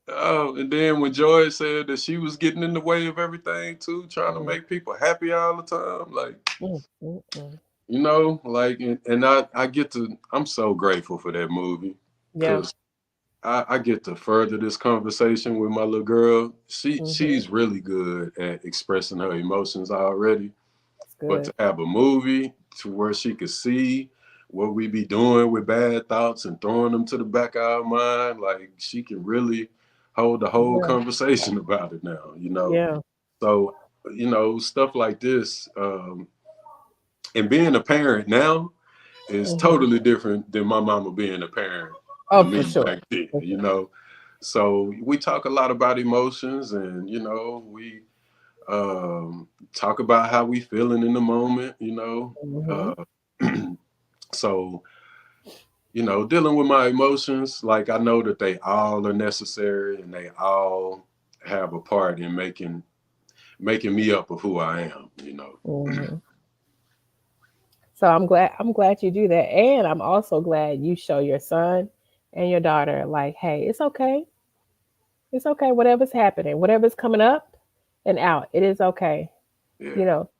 oh, and then when Joy said that she was getting in the way of everything too, trying to Mm, make people happy all the time, like mm, mm, mm. like, and I get to, I'm so grateful for that movie Yeah. because I get to further this conversation with my little girl. Hmm. She's really good at expressing her emotions already, That's but good. to have a movie to where she could see what we be doing with bad thoughts and throwing them to the back of our mind, like she can really hold the whole Yeah. conversation about it now. Yeah. So, stuff like this, and being a parent now is Hmm. totally different than my mama being a parent to Oh, for me sure. back then, For sure. So we talk a lot about emotions, and we talk about how we feeling in the moment. Hmm. Uh, so dealing with my emotions, like I know that they all are necessary and they all have a part in making me up of who I am. Hmm. So I'm glad you do that, and I'm also glad you show your son and your daughter, like, hey, it's okay. It's okay. Whatever's happening, whatever's coming up and out, it is okay. Yeah. You know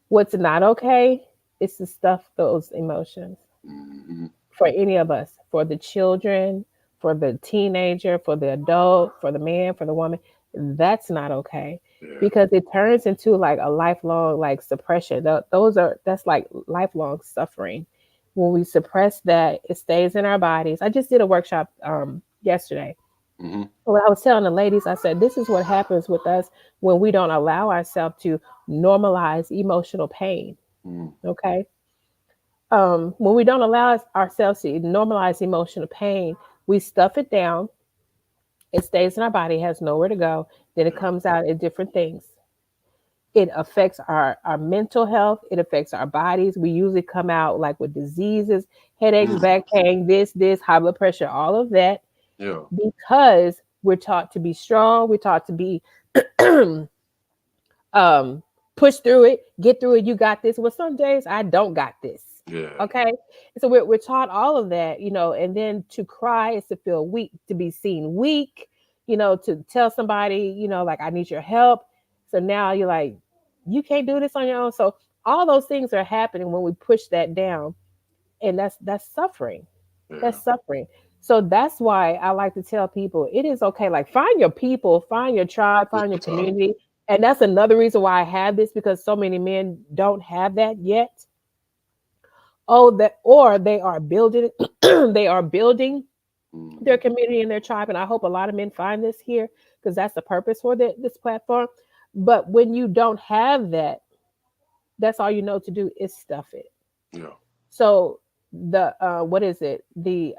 what's not okay is to stuff those emotions Hmm. for any of us, for the children, for the teenager, for the adult, for the man, for the woman. That's not okay, Yeah. because it turns into like a lifelong like suppression. That's like lifelong suffering. When we suppress that, it stays in our bodies. I just did a workshop yesterday. Hmm. Well, I was telling the ladies, I said, this is what happens with us when we don't allow ourselves to normalize emotional pain. Hmm. Okay, when we don't allow ourselves to normalize emotional pain, we stuff it down. It stays in our body, has nowhere to go. Then it Yeah. comes out in different things. It affects our mental health. It affects our bodies. We usually come out like with diseases, headaches, Mm. back pain, this, high blood pressure, all of that, Yeah. because we're taught to be strong. We're taught to be um push through it, get through it, you got this. Well, some days I don't got this. Yeah. Okay, so we're taught all of that, and then to cry is to feel weak, to be seen weak, to tell somebody, like, I need your help. So now you're like, you can't do this on your own. So, all those things are happening when we push that down, and that's suffering. Yeah. That's suffering. So that's why I like to tell people it is okay. Like, find your people, find your tribe, Real find your talk. community. And that's another reason why I have this, because so many men don't have that yet. Oh, that, or they are building they are building their Hmm. community and their tribe. And I hope a lot of men find this here, because that's the purpose for this platform. But when you don't have that, that's all you know to do is stuff it. Yeah. So the what is it? The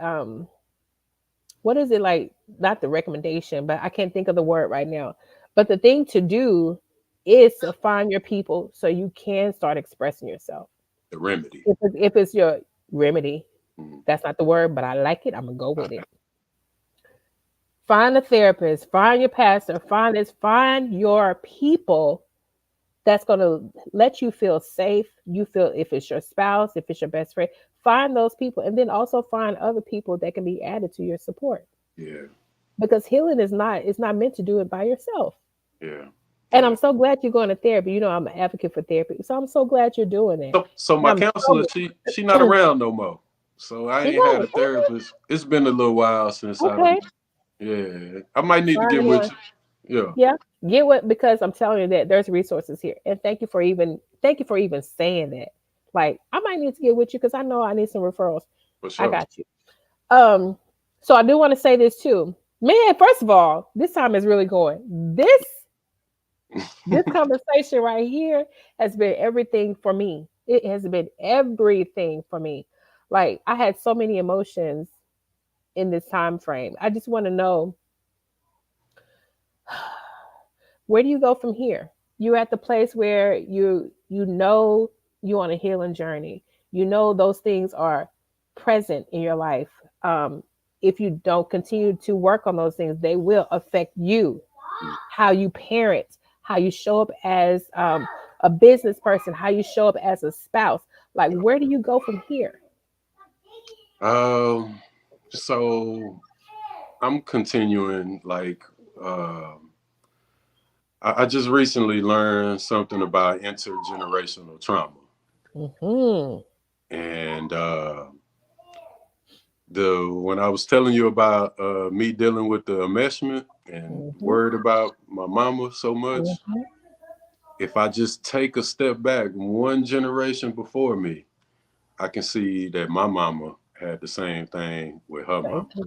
what is it like? Not the recommendation, but I can't think of the word right now. But the thing to do is to find your people so you can start expressing yourself. The remedy. If it's your remedy, Mm. that's not the word, but I like it. I'm gonna go with it. Find a therapist, find your pastor, find this, find your people that's going to let you feel safe. You feel, if it's your spouse, if it's your best friend, find those people, and then also find other people that can be added to your support, Yeah. because healing is not, it's not meant to do it by yourself. Yeah. And Yeah. I'm so glad you're going to therapy. You know, I'm an advocate for therapy, so I'm so glad you're doing it. So And my I'm so counselor, she not around no more. So I she ain't had gone. a therapist. It's been a little while since I Okay, done. Yeah. I might need to find get with one. you. Yeah. Yeah, get what, because I'm telling you that there's resources here, and thank you for even saying that. Like, I might need to get with you because I know I need some referrals. For I sure. got you. Um, so I do want to say this too, man. First of all, this time is really going. This conversation right here has been everything for me. It has been everything for me. Like, I had so many emotions in this time frame. I just want to know, where do you go from here? You're at the place where you know you're on a healing journey. You know those things are present in your life. Um, if you don't continue to work on those things, they will affect you, how you parent, how you show up as a business person, how you show up as a spouse. Like, Yeah. where do you go from here? Um. So I'm continuing like. Um. I just recently learned something about intergenerational trauma, Hmm. and the when I was telling you about me dealing with the enmeshment and Hmm. worried about my mama so much, Hmm. if I just take a step back one generation before me, I can see that my mama had the same thing with her Same mama. thing.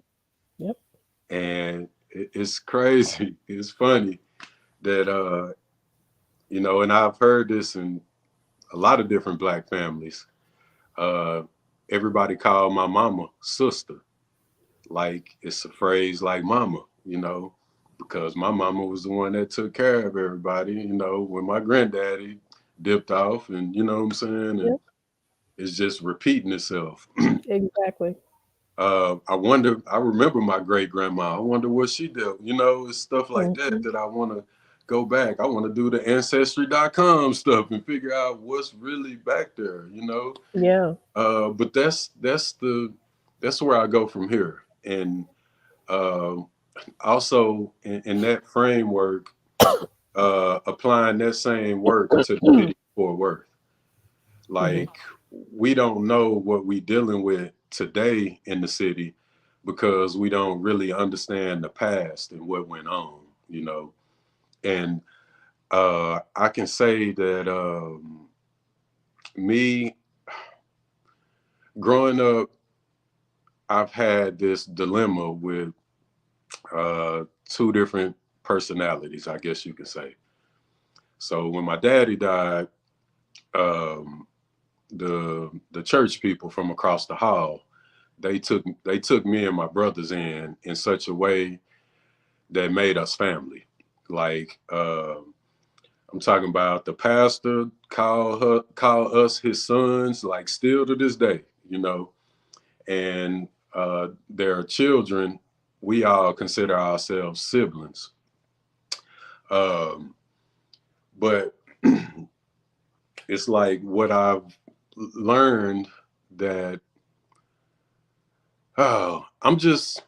Yep. And it's crazy. It's funny that, and I've heard this in a lot of different black families. Uh, Everybody called my mama sister. Like it's a phrase like mama, because my mama was the one that took care of everybody, when my granddaddy dipped off, and you know what I'm saying? And Yep. it's just repeating itself. Exactly. I remember my great grandma. I wonder what she did. It's stuff like that Hmm. that I want to go back. I want to do the ancestry.com stuff and figure out what's really back there. Yeah. But that's where I go from here. And um, also in that framework, applying that same work to the city of Fort Worth. Hmm. Like we don't know what we dealing with today in the city because we don't really understand the past and what went on. And I can say that me growing up, I've had this dilemma with two different personalities, I guess you could say. So when my daddy died, um, the church people from across the hall, they took me and my brothers in such a way that made us family. Like I'm talking about the pastor call us his sons, like still to this day. And their children, we all consider ourselves siblings. Um, but it's like what I've learned that I'm just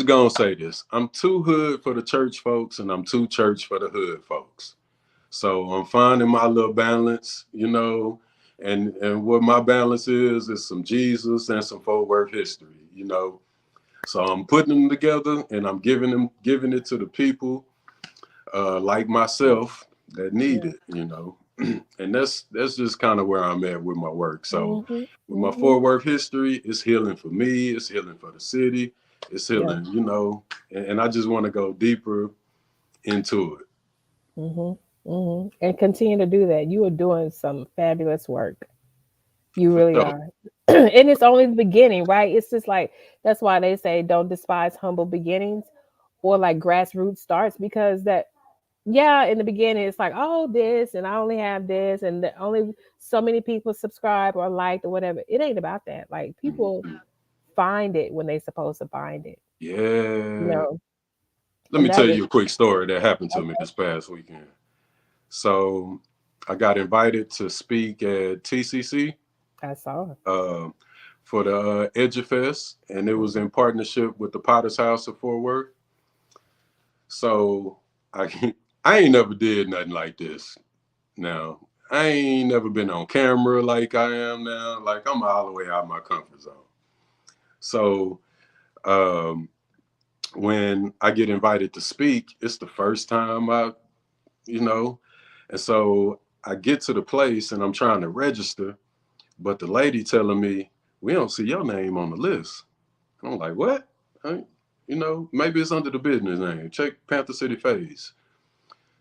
gonna say this. I'm too hood for the church folks and I'm too church for the hood folks. So I'm finding my little balance. And what my balance is some Jesus and some Fort Worth history. you know. So I'm putting them together and I'm giving it to the people like myself that need Yeah. it, you know. And that's just kind of where I'm at with my work. So Mhm. with my Mhm. Fort Worth history, it's healing for me, it's healing for the city, it's Yeah. healing, you know, and I just want to go deeper into it. Mhm. Mhm. And continue to do that. You are doing some fabulous work. You For really sure. are. And it's only the beginning, right? It's just like that's why they say don't despise humble beginnings or like grassroots starts because that yeah, in the beginning it's like, oh, this and I only have this and only so many people subscribe or liked or whatever. It ain't about that. Like people Mhm. find it when they supposed to find it, you Yeah. know. Let And me tell that is you a quick story that happened to me okay. this past weekend. So I got invited to speak at TCC I saw. uh, for the EduFest, and it was Mhm. in partnership with the Potter's House of Fort Worth. So I I ain't never did nothing like this. Now I ain't never been on camera like I am now. Like I'm all the way out of my comfort zone. So um, when I get invited to speak, it's the first time I, you know, and so I get to the place and I'm trying to register, but the lady telling me we don't see your name on the list. I'm like, what? You know, maybe it's under the business name. Check Panther City Phase.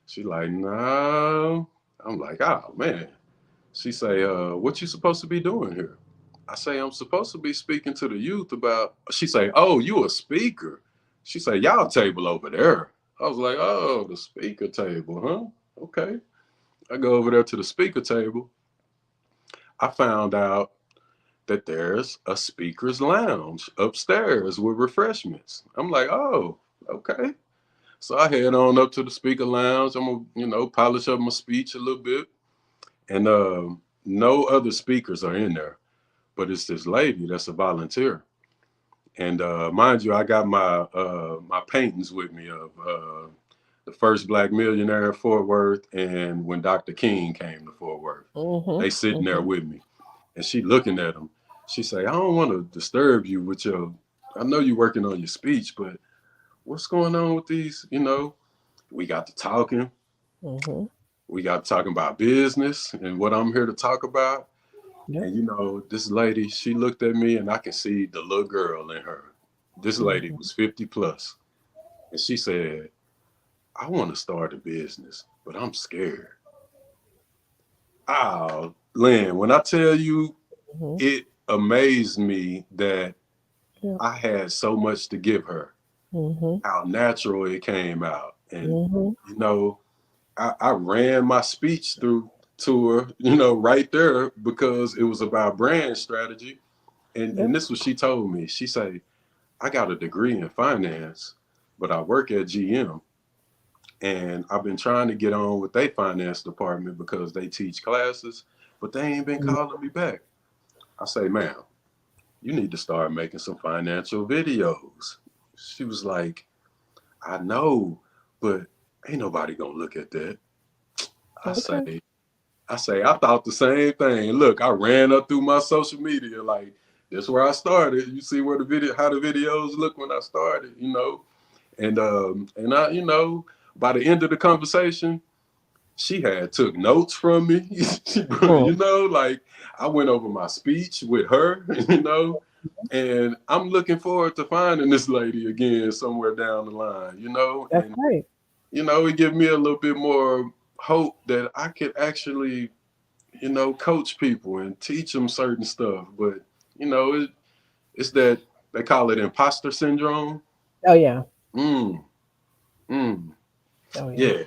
She like, no. I'm like, oh man. She say, what you supposed to be doing here? I say, I'm supposed to be speaking to the youth about. She say, oh, you a speaker? She say, y'all table over there. I was like, oh, the speaker table, huh? Okay. I go over there to the speaker table. I found out that there's a speaker's lounge upstairs with refreshments. I'm like, oh, okay. So I head on up to the speaker lounge. I'm gonna, polish up my speech a little bit. And no other speakers are in there, but it's this lady that's a volunteer. And mind you, I got my paintings with me of the first black millionaire in Fort Worth and when Dr. King came to Fort Worth. Mhm. They sitting there Mhm. with me. And she looking at them. She say, I don't want to disturb you with your, I know you're working on your speech, but what's going on with these, we got to talking. Mhm. We got to talking about business and what I'm here to talk about. Yep. And this lady, she looked at me and I can see the little girl in her. This lady Mhm. was 50 plus. And she said, I want to start a business, but I'm scared. Oh, Lynn, when I tell you, Mhm. it amazed me that Yep. I had so much to give her, Mhm. how natural it came out. And, Mhm. you know, I ran my speech through to her, right there because it was about brand strategy. And Yep. this was she told me. She said, I got a degree in finance, but I work at GM. And I've been trying to get on with their finance department because they teach classes, but they ain't been Mhm. calling me back. I say, ma'am, you need to start making some financial videos. She was like, I know, but ain't nobody gonna look at that. I Okay. say, I thought the same thing. Look, I ran up through my social media, like that's where I started. You see where how the videos look when I started. And I, by the end of the conversation, she had took notes from me. Mm. Like I went over my speech with her, and I'm looking forward to finding this lady again somewhere down the line, That's and right. it gave me a little bit more hope that I could actually, coach people and teach them certain stuff. But it's that they call it imposter syndrome. Oh yeah. Mm, mm, Oh yeah. yeah,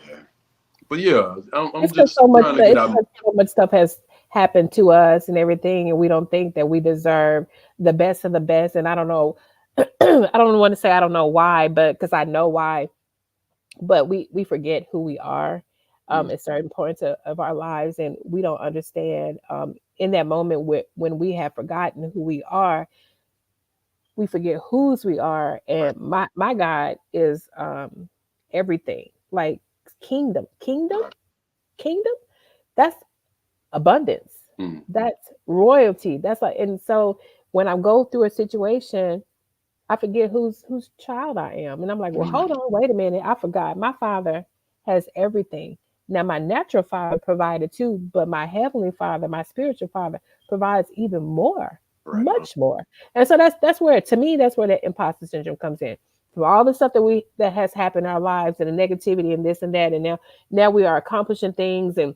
but yeah, I'm It's because just trying to get it's out. 'cause so much stuff has happened to us and everything, and we don't think that we deserve the best of the best. And I don't know, I don't want to say I don't know why, but because I know why, but we forget who we are Mm, at certain points of our lives, and we don't understand in that moment when we have forgotten who we are, we forget whose we are. right, And my God is everything, like kingdom, kingdom, right. kingdom. That's abundance. Mm, That's royalty. That's like, and so when I go through a situation, I forget whose child I am. And I'm like, well, hold Mm, on, wait a minute. I forgot. My father has everything. Now my natural father provided too, but my heavenly father, my spiritual father, provides even more, right on. much more. And so that's where, to me, that's where the imposter syndrome comes in. From all the stuff that has happened in our lives and the negativity and this and that, and now we are accomplishing things and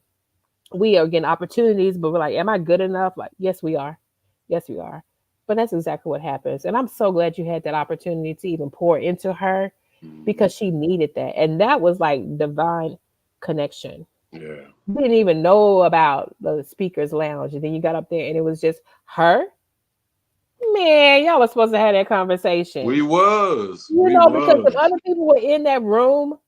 we are getting opportunities, but we're like, am I good enough? Like, yes, we are. Yes, we are. But that's exactly what happens. And I'm so glad you had that opportunity to even pour into her Mhm. because she needed that. And that was like divine connection. Yeah. You didn't even know about the speaker's lounge. And then you got up there and it was just her. Man, y'all were supposed to have that conversation. We was. You We know, because if was. other people were in that room,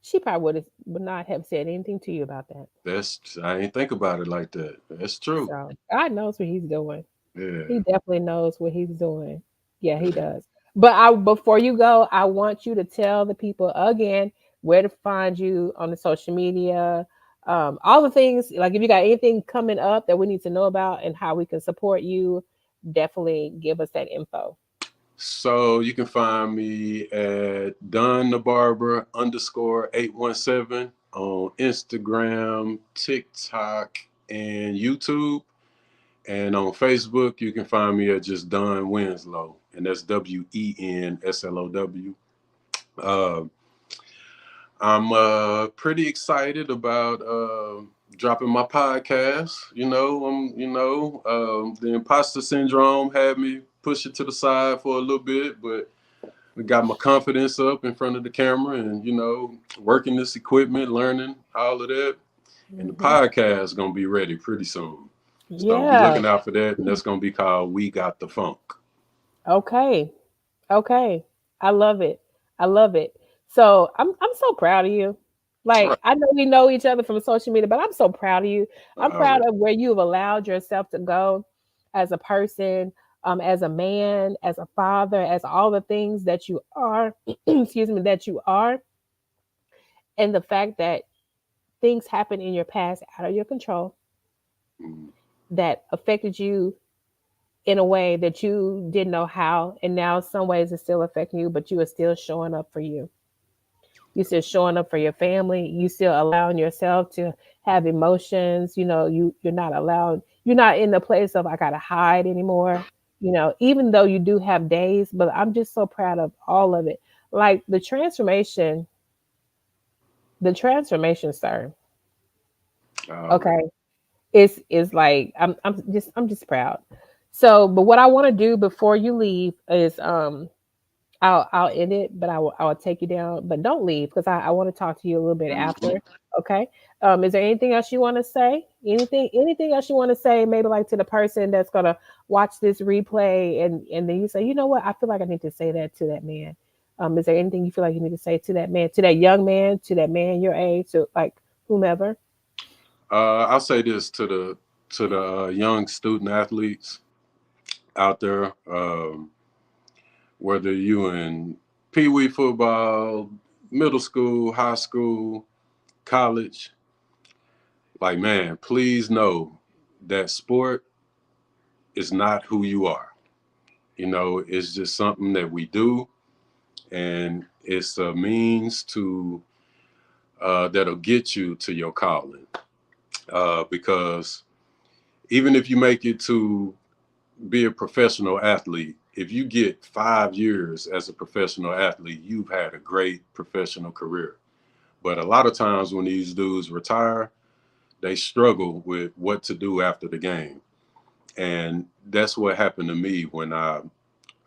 she probably would not have said anything to you about that. That's I ain't think about it like that. That's true. So God knows what he's doing. He Yeah. definitely knows what he's doing. Yeah, he does. But I before you go, I want you to tell the people again where to find you on the social media, all the things. Like if you got anything coming up that we need to know about and how we can support you, definitely give us that info. So you can find me at Don the Barber underscore 817 on Instagram, TikTok, and YouTube. And on Facebook, you can find me at just Don Wenslow, and that's WENSLOW. Uh, I'm pretty excited about dropping my podcast. The imposter syndrome had me push it to the side for a little bit, but I got my confidence up in front of the camera and, working this equipment, learning all of that. And the Hmm. podcast is going to be ready pretty soon. So be Yeah. looking out for that. And that's going to be called We Got the Funk. Okay. Okay. I love it. I love it. So I'm so proud of you. Like Right. I know we know each other from social media, but I'm so proud of you. I'm proud Already. of where you've allowed yourself to go as a person, as a man, as a father, as all the things that you are, excuse me, that you are, and the fact that things happen in your past out of your control Mm. that affected you in a way that you didn't know how, and now some ways it's still affecting you, but you are still showing up for you. You still showing up for your family. You still allowing yourself to have emotions. You know, you're not allowed. You're not in the place of I gotta hide anymore. You know, even though you do have days, but I'm just so proud of all of it. Like the transformation, sir. Already. Okay, is like I'm just proud. So, but what I want to do before you leave is I'll end it, but I will take you down. But don't leave because I want to talk to you a little bit after. Mhm. Okay. Is there anything else you want to say? Anything else you want to say? Maybe like to the person that's gonna watch this replay and then you say, you know what? I feel like I need to say that to that man. Is there anything you feel like you need to say to that man, to that young man, to that man your age, to like whomever? I'll say this to the young student athletes out there, whether you in pee wee football, middle school, high school, college, like man, please know that sport is not who you are. It's just something that we do, and it's a means to that'll get you to your calling. Because even if you make it to be a professional athlete, if you get 5 years as a professional athlete, you've had a great professional career. But a lot of times when these dudes retire, they struggle with what to do after the game. And that's what happened to me when I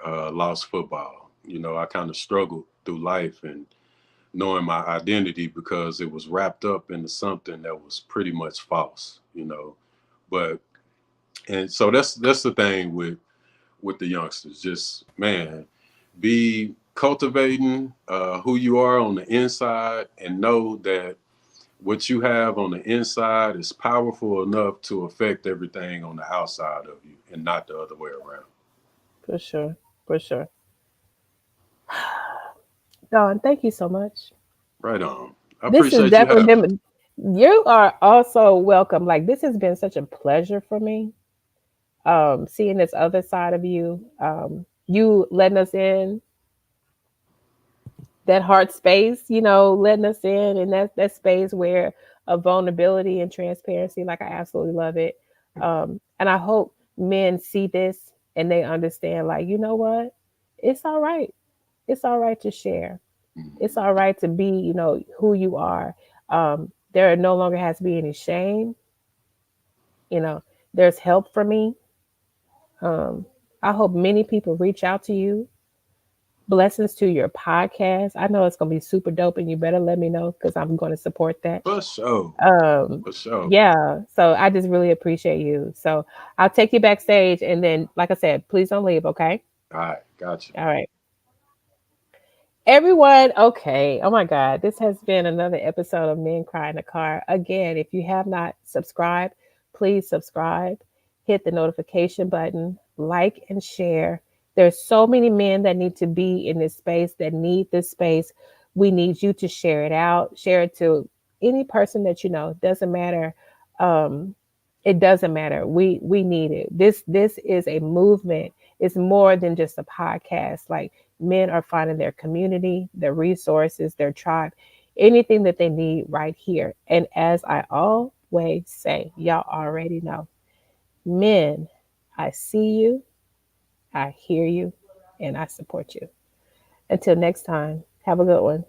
lost football. I kind of struggled through life and knowing my identity because it was wrapped up into something that was pretty much false. But and so that's the thing with the youngsters. Just man, be cultivating who you are on the inside and know that what you have on the inside is powerful enough to affect everything on the outside of you and not the other way around. For sure. For sure. Don, thank you so much. Right on. I This has appreciate you definitely having me. been, you are also welcome. Like, this has been such a pleasure for me. seeing this other side of you, you letting us in that heart space, letting us in, and that space where of vulnerability and transparency. Like, I absolutely love it. And I hope men see this and they understand, like, you know what? It's all right. It's all right to share. It's Mhm. all right to be, who you are. There no longer has to be any shame. You know, there's help for me. Um, I hope many people reach out to you. Blessings to your podcast. I know it's gonna be super dope, and you better let me know because I'm going to support that. For sure. Um, For sure. yeah. So I just really appreciate you. So I'll take you backstage, and then, like I said, please don't leave. Okay. All right. Got you. All right. Everyone, okay. Oh my God. This has been another episode of Men Cry in the Car. Again, if you have not subscribed, please subscribe, hit the notification button, like and share. There's so many men that need to be in this space, that need this space. We need you to share it out, share it to any person that you know. Doesn't matter. Um, it doesn't matter. We need it. This is a movement. It's more than just a podcast. Like, men are finding their community, their resources, their tribe, anything that they need right here. And as I always say, y'all already know, men, I see you, I hear you, and I support you. Until next time, have a good one.